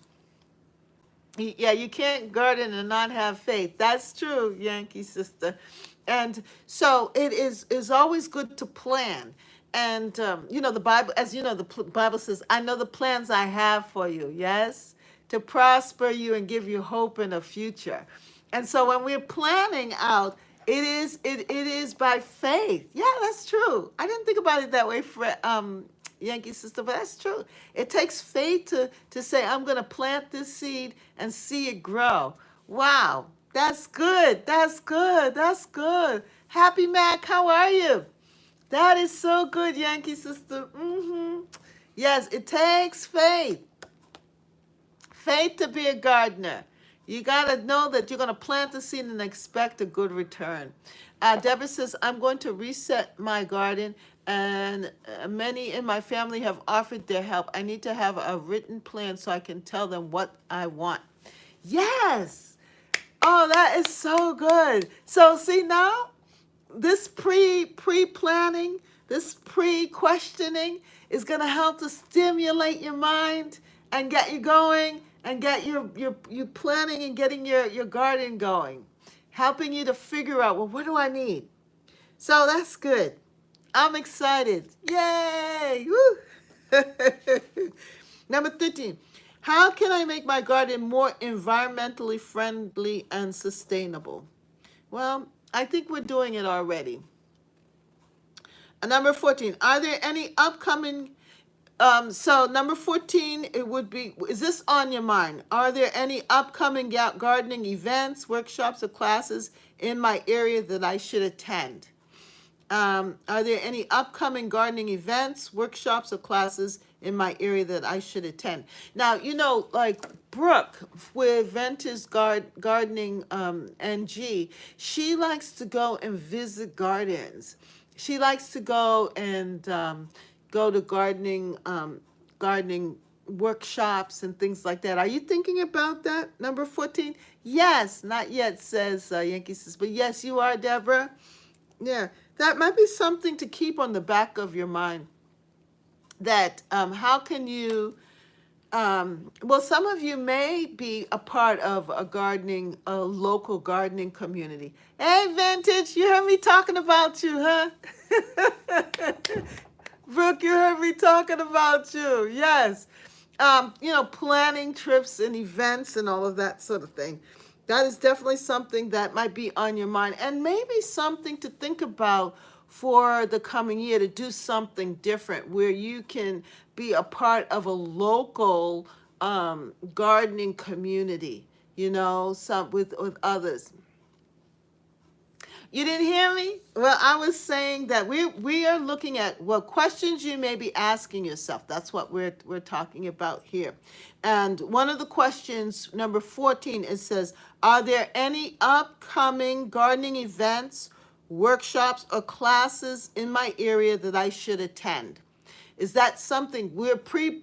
Yeah, you can't garden and not have faith. That's true, Yankee sister. And so it is always good to plan. And the Bible, as you know, the Bible says, "I know the plans I have for you." Yes, to prosper you and give you hope in a future. And so when we're planning out, it is by faith. Yeah, that's true. I didn't think about it that way, Yankee sister, but that's true. It takes faith to say, I'm going to plant this seed and see it grow. Wow, that's good. That's good. That's good. Happy Mac, how are you? That is so good, Yankee sister. Yes, it takes faith. Faith to be a gardener. You got to know that you're going to plant the seed and expect a good return. Deborah says, I'm going to reset my garden, and many in my family have offered their help. I need to have a written plan so I can tell them what I want. Yes. Oh, that is so good. So see now, this pre-planning, this pre-questioning is going to help to stimulate your mind and get you going and get you planning and getting your garden going, helping you to figure out, well, what do I need? So that's good. I'm excited. Yay! Woo! Number 13. How can I make my garden more environmentally friendly and sustainable? Well, I think we're doing it already. Number 14, are there any upcoming, so number 14, it would be, is this on your mind? Are there any upcoming gardening events, workshops, or classes in my area that I should attend? Are there any upcoming gardening events, workshops, or classes in my area that I should attend? Now, like Brooke with Ventus Gardening NG, she likes to go and visit gardens. She likes to go and go to gardening workshops and things like that. Are you thinking about that? Number 14? Yes, not yet, says Yankee says, but yes, you are, Deborah. Yeah, that might be something to keep on the back of your mind. That how can you, well, some of you may be a part of a local gardening community. Hey, Vintage, you heard me talking about you, huh? Brooke, you heard me talking about you. Yes. Planning trips and events and all of that sort of thing. That is definitely something that might be on your mind, and maybe something to think about for the coming year, to do something different where you can be a part of a local gardening community, some with others. You didn't hear me? Well, I was saying that we are looking at what questions you may be asking yourself. That's what we're talking about here. And one of the questions, number 14, it says, are there any upcoming gardening events, workshops, or classes in my area that I should attend? Is that something we're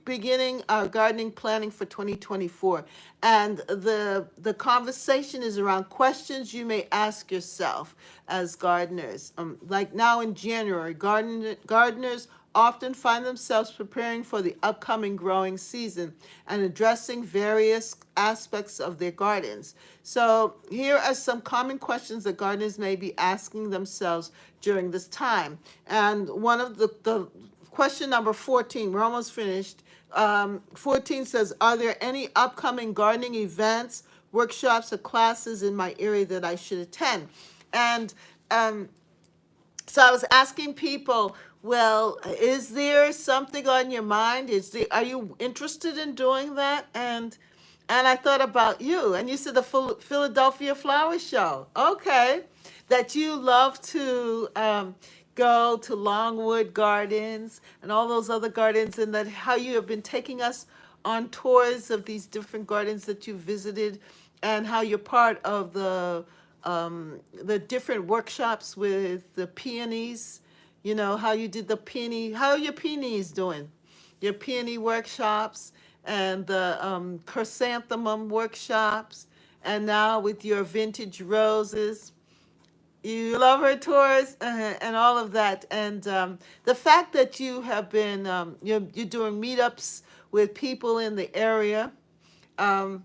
beginning our gardening planning for 2024, and the conversation is around questions you may ask yourself as gardeners. Like now in January, gardeners often find themselves preparing for the upcoming growing season and addressing various aspects of their gardens. So here are some common questions that gardeners may be asking themselves during this time. And one of the question number 14. We're almost finished. 14 says, are there any upcoming gardening events, workshops, or classes in my area that I should attend? And um, so I was asking people, well, is there something on your mind? Are you interested in doing that? And I thought about you, and you said the Philadelphia Flower Show. Okay, that you love to go to Longwood Gardens and all those other gardens, and that how you have been taking us on tours of these different gardens that you visited, and how you're part of the different workshops with the peonies. You know how you did the peony. How are your peonies doing? Your peony workshops and the chrysanthemum workshops, and now with your vintage roses. You love her tours and all of that, and the fact that you have been you're doing meetups with people in the area, um,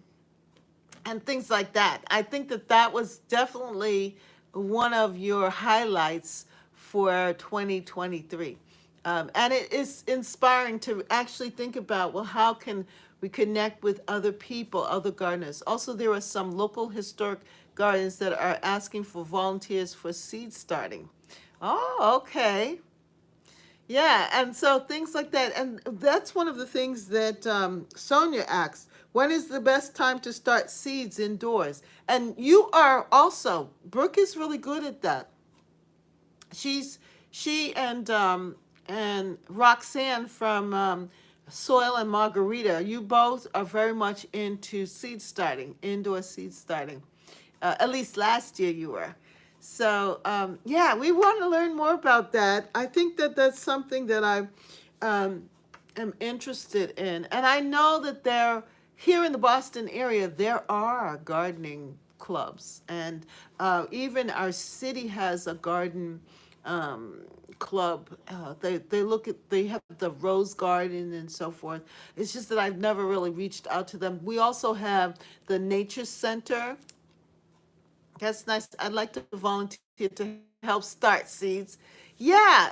and things like that. I think that that was definitely one of your highlights for 2023. And it is inspiring to actually think about, well, how can we connect with other people, other gardeners? Also, there are some local historic gardens that are asking for volunteers for seed starting. Oh, okay. Yeah, and so things like that. And that's one of the things that Sonia asked. When is the best time to start seeds indoors? And you are also, Brooke is really good at that. She's she and Roxanne from Soil and Margarita, you both are very much into seed starting, indoor seed starting. At least last year you were. So yeah, we want to learn more about that. I think that that's something that I am interested in, and I know that there here in the Boston area there are gardening clubs, and even our city has a garden um, club. They have the rose garden and so forth. It's just that I've never really reached out to them. We also have the nature center. That's nice. I'd like to volunteer to help start seeds. Yeah.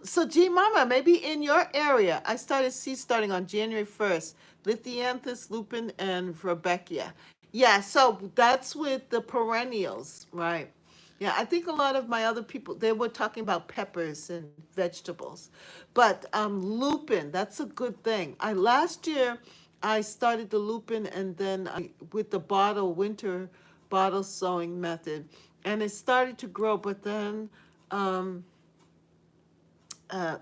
So G Mama, maybe in your area, I started seed starting on January 1st. Lithianthus, lupin, and Rebecca. Yeah, so that's with the perennials, right? Yeah, I think a lot of my other people, they were talking about peppers and vegetables. But lupin, that's a good thing. I last year I started the lupin, and then with the winter bottle sowing method, and it started to grow, but then um, uh,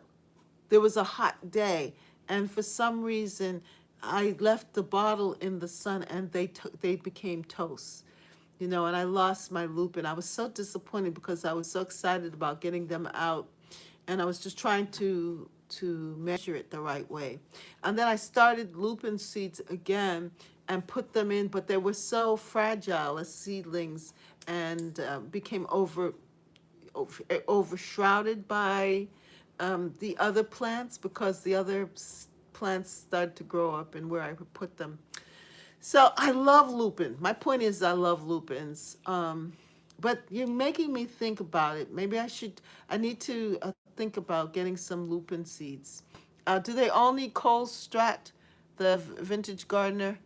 there was a hot day, and for some reason I left the bottle in the sun, and they became toast, and I lost my lupin. I was so disappointed because I was so excited about getting them out, and I was just trying to measure it the right way. And then I started lupin seeds again and put them in, but they were so fragile as seedlings, and became overshrouded by the other plants, because the other plants started to grow up and where I would put them. So I love lupin. My point is, I love lupins. But you're making me think about it. Maybe I need to think about getting some lupin seeds. Do they all need Cole Strat, the vintage gardener?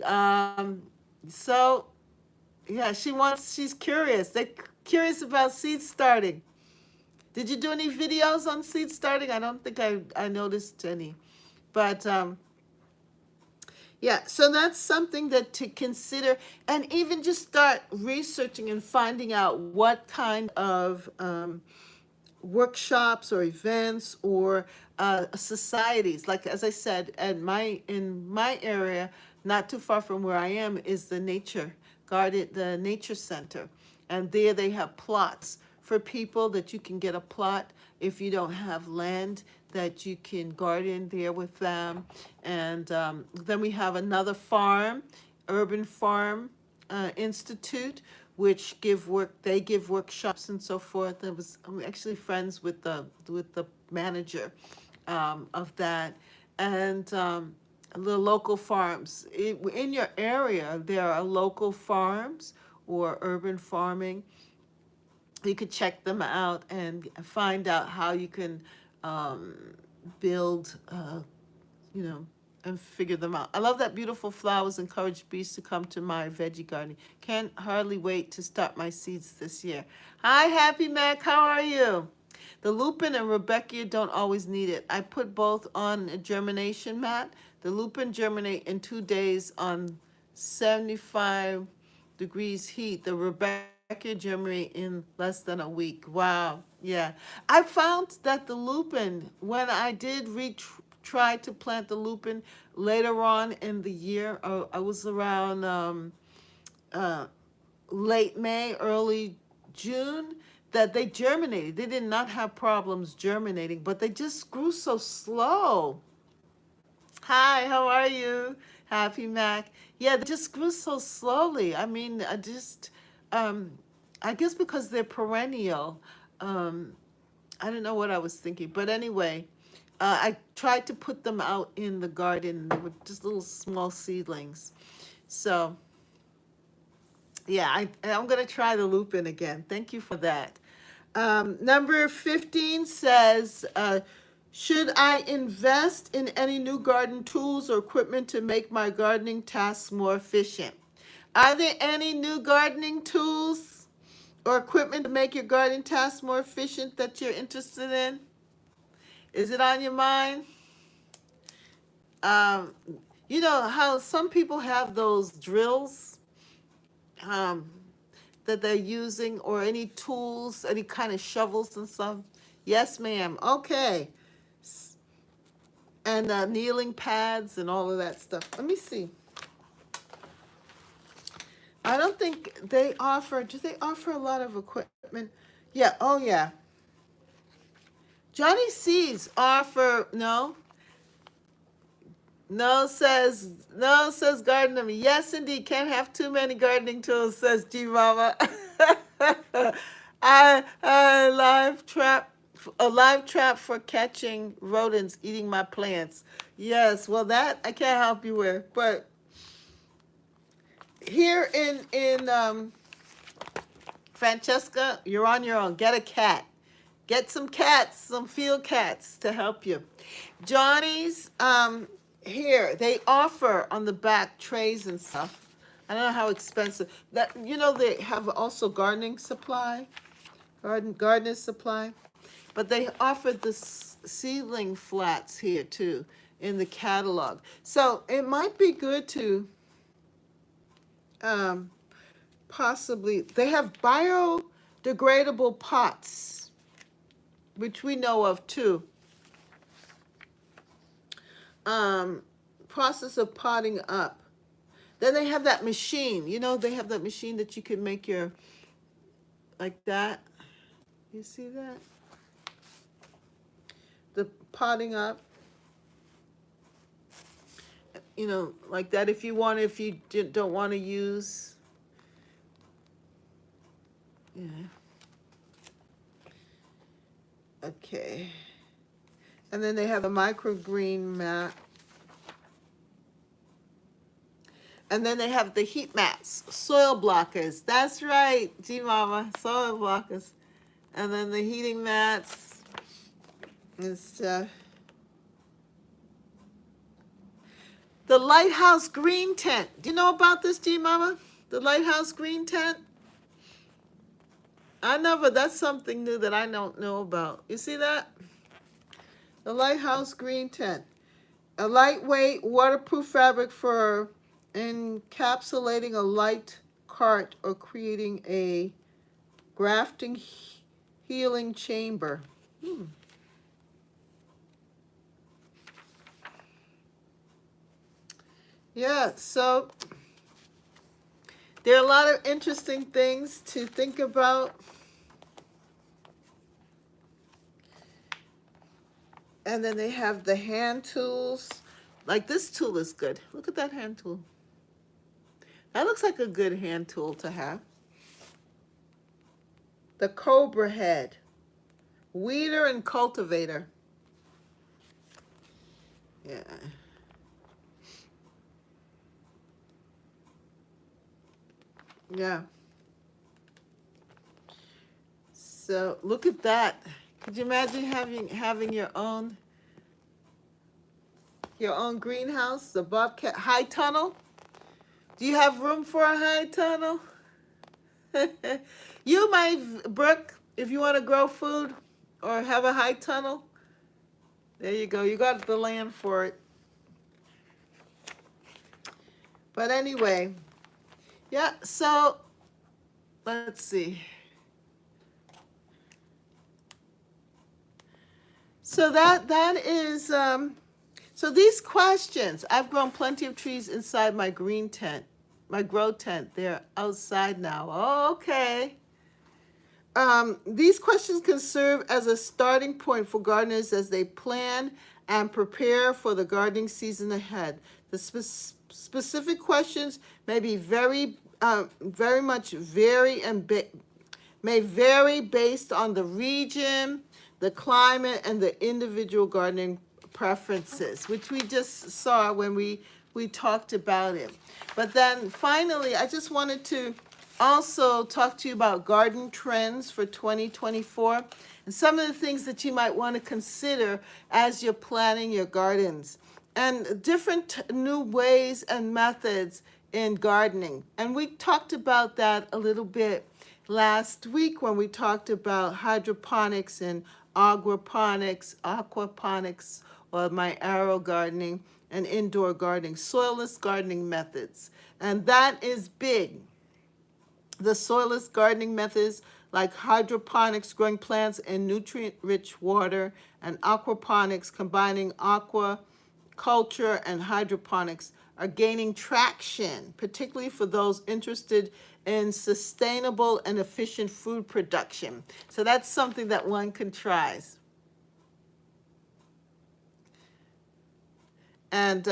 Um, so yeah, she's curious. They're curious about seed starting. Did you do any videos on seed starting? I don't think I noticed any. But yeah, so that's something that to consider, and even just start researching and finding out what kind of workshops or events or societies. Like as I said, in my area, not too far from where I am, is the nature center, and there they have plots for people that you can get a plot if you don't have land, that you can garden there with them. And then we have another farm, Urban Farm Institute, which they give workshops and so forth. I'm actually friends with the manager of that, and the local farms in your area. There are local farms or urban farming. You could check them out and find out how you can build, you know, and figure them out. I love that beautiful flowers encourage bees to come to my veggie garden. Can't hardly wait to start my seeds this year. Hi, Happy Mac. How are you? The lupin and Rebecca don't always need it. I put both on a germination mat. The lupin germinate in 2 days on 75 degrees heat. The Rebecca germinate in less than a week. Wow. Yeah. I found that the lupin, when I did try to plant the lupin later on in the year, I was around uh, late May, early June, that they germinated. They did not have problems germinating, but they just grew so slow. Hi, how are you? Happy Mac. Yeah, they just grew so slowly. I mean, um, I guess because they're perennial. Um, I don't know what I was thinking, but anyway, I tried to put them out in the garden. They were just little small seedlings. So yeah, I'm gonna try the lupin again. Thank you for that. Number 15 says, should I invest in any new garden tools or equipment to make my gardening tasks more efficient? Are there any new gardening tools or equipment to make your gardening tasks more efficient that you're interested in? Is it on your mind? Um, you know how some people have those drills um, that they're using, or any tools, any kind of shovels and stuff? Yes, ma'am. Okay. And kneeling pads and all of that stuff. Let me see. I don't think they offer, do they offer a lot of equipment? Yeah, oh yeah. Johnny C's offer, no? No, says gardener. Yes, indeed, can't have too many gardening tools, says G Mama. I a live trap for catching rodents eating my plants. Yes, well that I can't help you with, but here in Francesca, you're on your own. Get a cat. Get some cats, some field cats to help you. Johnny's, here, they offer on the back trays and stuff. I don't know how expensive. That, they have also gardening supply, gardener's supply. But they offered the seedling flats here too in the catalog. So it might be good to um, possibly, they have biodegradable pots, which we know of too. Process of potting up. Then they have that machine. They have that machine that you can make your, like that. You see that? The potting up. Like that if you don't want to use. Yeah. Okay. And then they have a microgreen mat. And then they have the heat mats, soil blockers. That's right, G Mama, soil blockers. And then the heating mats and stuff. The Lighthouse Green Tent. Do you know about this, G Mama? The Lighthouse Green Tent? That's something new that I don't know about. You see that? The Lighthouse Green Tent. A lightweight, waterproof fabric for encapsulating a light cart or creating a grafting healing chamber. Yeah, so there are a lot of interesting things to think about. And then they have the hand tools. Like this tool is good. Look at that hand tool. That looks like a good hand tool to have. The Cobra Head. Weeder and cultivator. Yeah. Yeah. So look at that. Could you imagine having your own Your own greenhouse, the Bobcat high tunnel. Do you have room for a high tunnel? You might, Brooke, if you want to grow food or have a high tunnel, there you go. You got the land for it. But anyway, yeah, so let's see. So that is so these questions. I've grown plenty of trees inside my green tent, my grow tent. They're outside now. Oh, okay. These questions can serve as a starting point for gardeners as they plan and prepare for the gardening season ahead. The specific questions may be very much vary and may vary based on the region, the climate, and the individual gardening preferences, which we just saw when we talked about it. But then finally, I just wanted to also talk to you about garden trends for 2024 and some of the things that you might want to consider as you're planning your gardens and different new ways and methods in gardening. And we talked about that a little bit last week when we talked about hydroponics and aquaponics, or my arrow gardening and indoor gardening, soilless gardening methods. And that is big. The soilless gardening methods like hydroponics, growing plants in nutrient-rich water, and aquaponics, combining aquaculture and hydroponics, are gaining traction, particularly for those interested in sustainable and efficient food production. So that's something that one can try. And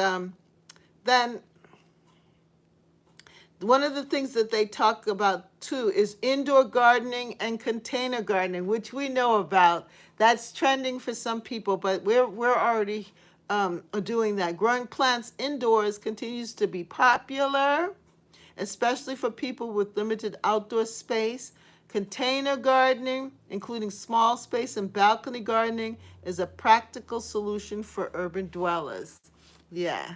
then one of the things that they talk about too is indoor gardening and container gardening, which we know about. That's trending for some people, but we're already doing that. Growing plants indoors continues to be popular, especially for people with limited outdoor space. Container gardening, including small space and balcony gardening, is a practical solution for urban dwellers. Yeah.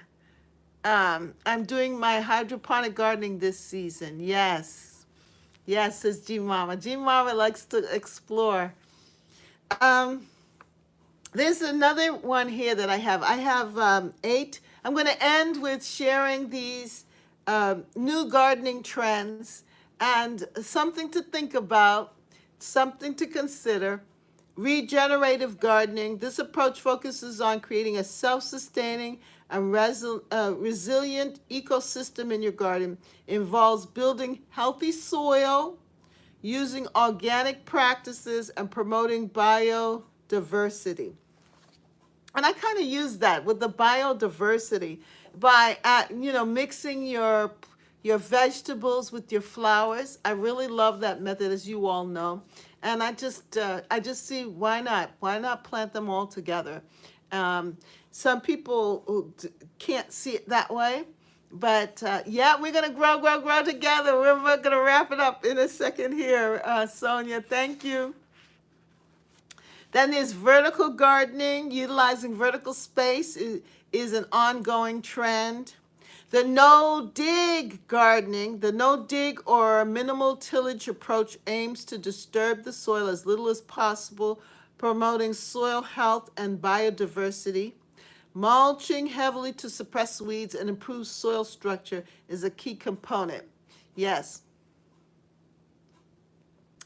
I'm doing my hydroponic gardening this season. Yes. Yes, says G Mama. G Mama likes to explore. There's another one here that I have. I have 8. I'm going to end with sharing these new gardening trends and something to think about, something to consider. Regenerative gardening. This approach focuses on creating a self-sustaining and resilient ecosystem in your garden. It involves building healthy soil, using organic practices, and promoting biodiversity. And I kind of use that with the biodiversity by mixing your vegetables with your flowers. I really love that method, as you all know. And I just see why not plant them all together. Some people can't see it that way, but yeah, we're gonna grow together. We're gonna wrap it up in a second here, Sonia. Thank you. Then there's vertical gardening. Utilizing vertical space is an ongoing trend. The no-dig gardening, the no-dig or minimal tillage approach aims to disturb the soil as little as possible, promoting soil health and biodiversity. Mulching heavily to suppress weeds and improve soil structure is a key component. Yes.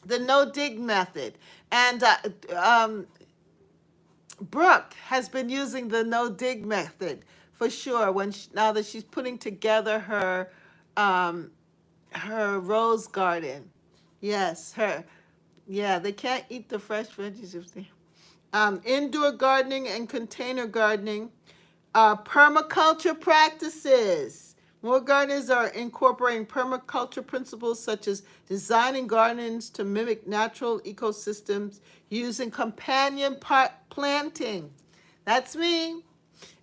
The no-dig method. And Brooke has been using the no-dig method for sure. Now that she's putting together her rose garden. Yes, her. Yeah, they can't eat the fresh veggies if they. Indoor gardening and container gardening. Permaculture practices. More gardeners are incorporating permaculture principles such as designing gardens to mimic natural ecosystems using companion planting. That's me.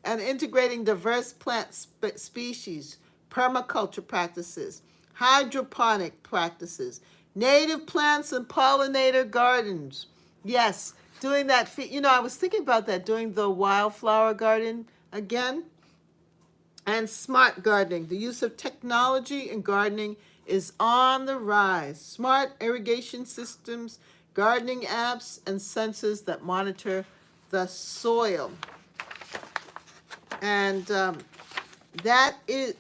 And integrating diverse plant species, permaculture practices, hydroponic practices, native plants and pollinator gardens. Yes, doing that. I was thinking about that, doing the wildflower garden again. And smart gardening. The use of technology in gardening is on the rise. Smart irrigation systems, gardening apps, and sensors that monitor the soil. And that is,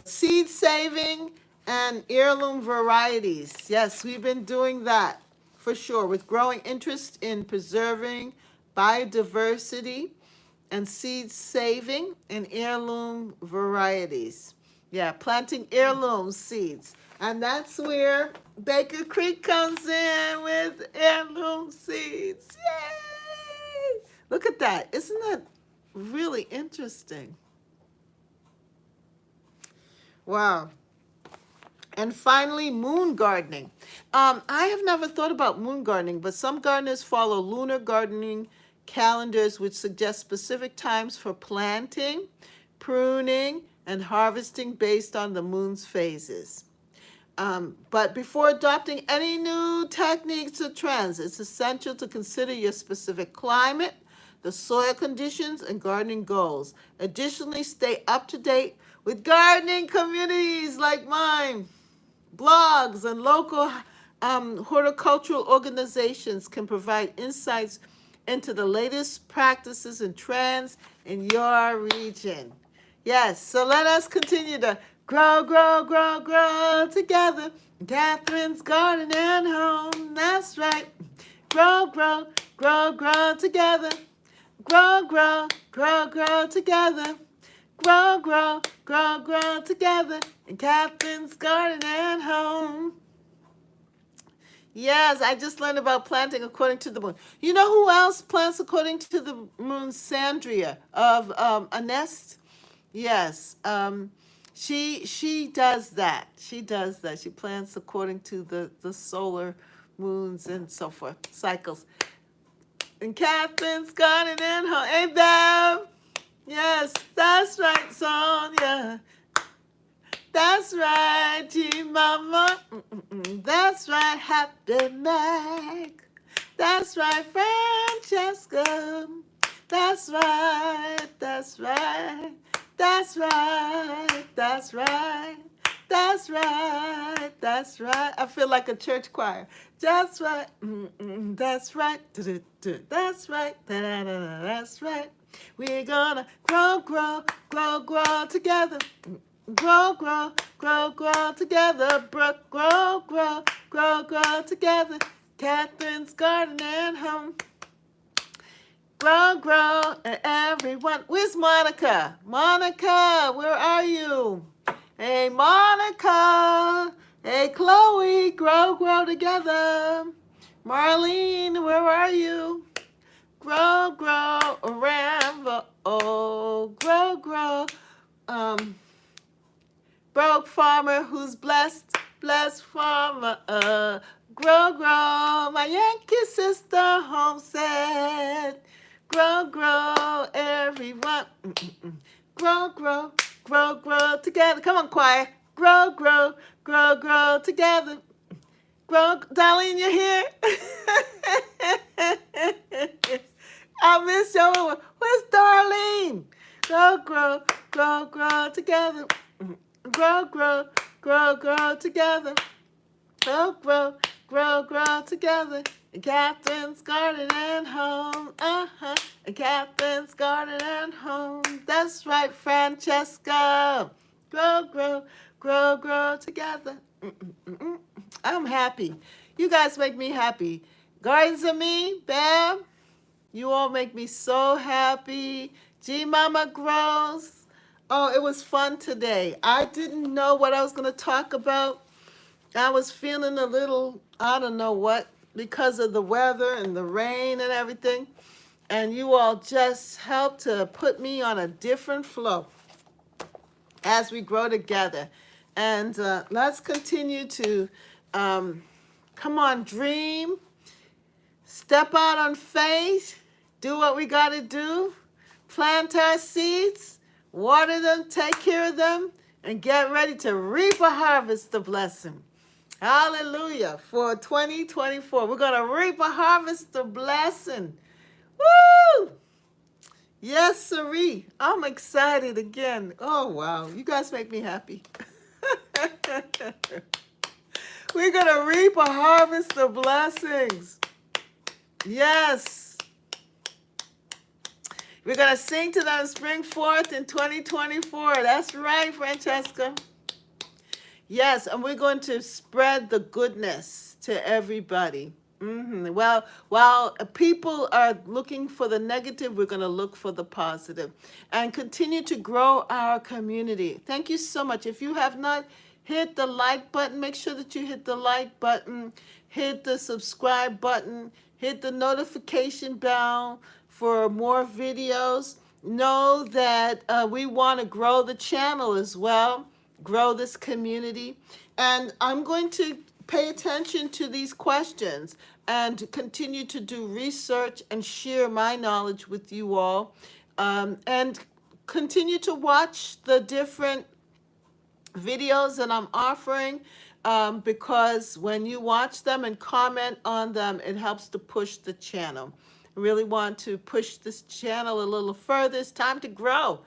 seed saving and heirloom varieties. Yes, we've been doing that for sure, with growing interest in preserving biodiversity and seed saving and heirloom varieties. Yeah, planting heirloom seeds. And that's where Baker Creek comes in with heirloom seeds. Yay! Look at that. Isn't that really interesting? Wow. And finally, moon gardening. I have never thought about moon gardening, but some gardeners follow lunar gardening calendars, which suggest specific times for planting, pruning, and harvesting based on the moon's phases. But before adopting any new techniques or trends, it's essential to consider your specific climate, the soil conditions, and gardening goals. Additionally, stay up to date with gardening communities like mine. Blogs and local horticultural organizations can provide insights into the latest practices and trends in your region. Yes, so let us continue to grow, grow, grow, grow together. Catherine's Garden and Home, that's right. Grow, grow, grow, grow together. Grow, grow, grow, grow together. Grow, grow, grow, grow together in Catherine's Garden and Home. Yes, I just learned about planting according to the moon. You know who else plants according to the moon? Sandria of A Nest. Yes, she does that. She does that. She plants according to the solar moons and so forth, cycles. And Catherine's Garden and Home. Hey, Bev. Yes, that's right, Sonia. That's right, G-Mama. That's right, Happy Mac. That's right, Francesca. That's right, that's right. That's right, that's right. That's right, that's right. I feel like a church choir. That's right, that's right. That's right, that's right. We're gonna grow, grow, grow, grow together. Grow, grow, grow, grow together. Brooke, grow, grow, grow, grow together. Catherine's Garden and Home. Grow, grow, and everyone. Where's Monica? Monica, where are you? Hey, Monica. Hey, Chloe, grow, grow together. Marlene, where are you? Grow, grow, Rambo, oh, grow, grow. Broke farmer who's blessed, blessed farmer. Grow, grow, my Yankee sister Homestead. Grow, grow, everyone. Grow, grow, grow, grow together. Come on, choir. Grow, grow, grow, grow together. Grow, Darlene, you're here. I miss you. Where's Darlene? Grow, grow, grow, grow together. Grow, grow, grow, grow together. Grow, grow, grow, grow together. In Catherine's Garden and Home. In Catherine's Garden and Home. That's right, Francesca. Grow, grow, grow, grow together. I'm happy. You guys make me happy. Gardens of Me, Bam. You all make me so happy. G Mama Grows. Oh, it was fun today. I didn't know what I was going to talk about. I was feeling a little, I don't know what, because of the weather and the rain and everything. And you all just helped to put me on a different flow as we grow together. And let's continue to, come on, dream, step out on faith, do what we got to do, plant our seeds, water them, take care of them, and get ready to reap a harvest of blessing. Hallelujah. For 2024, we're going to reap a harvest of blessing. Woo! Yes, siree. I'm excited again. Oh, wow. You guys make me happy. We're going to reap a harvest of blessings. Yes. We're going to sing to them spring forth in 2024. That's right, Francesca. Yes, and we're going to spread the goodness to everybody. Well, while people are looking for the negative, we're going to look for the positive and continue to grow our community. Thank you so much. If you have not hit the like button, make sure that you hit the like button, hit the subscribe button, hit the notification bell for more videos. Know that we want to grow the channel as well, grow this community. And I'm going to pay attention to these questions and continue to do research and share my knowledge with you all. And continue to watch the different videos that I'm offering, because when you watch them and comment on them, it helps to push the channel. I really want to push this channel a little further. It's time to grow,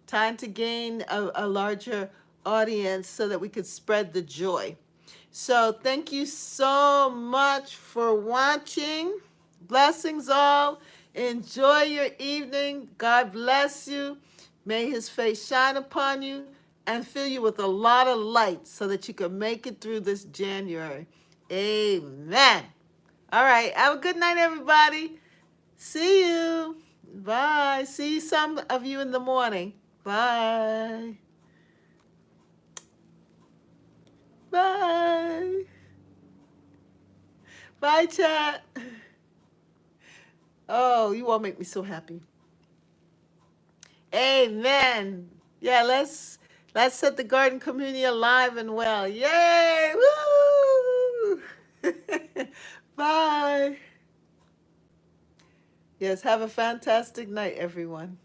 time to gain a larger audience so that we could spread the joy. So thank you so much for watching. Blessings all. Enjoy your evening. God bless you. May his face shine upon you and fill you with a lot of light so that you can make it through this January. Amen. All right. Have a good night, everybody. See you. Bye. See some of you in the morning. Bye. Bye. Bye, chat. Oh, you all make me so happy. Amen. Yeah, let's set the garden community alive and well. Yay! Woo! Bye. Yes, have a fantastic night, everyone.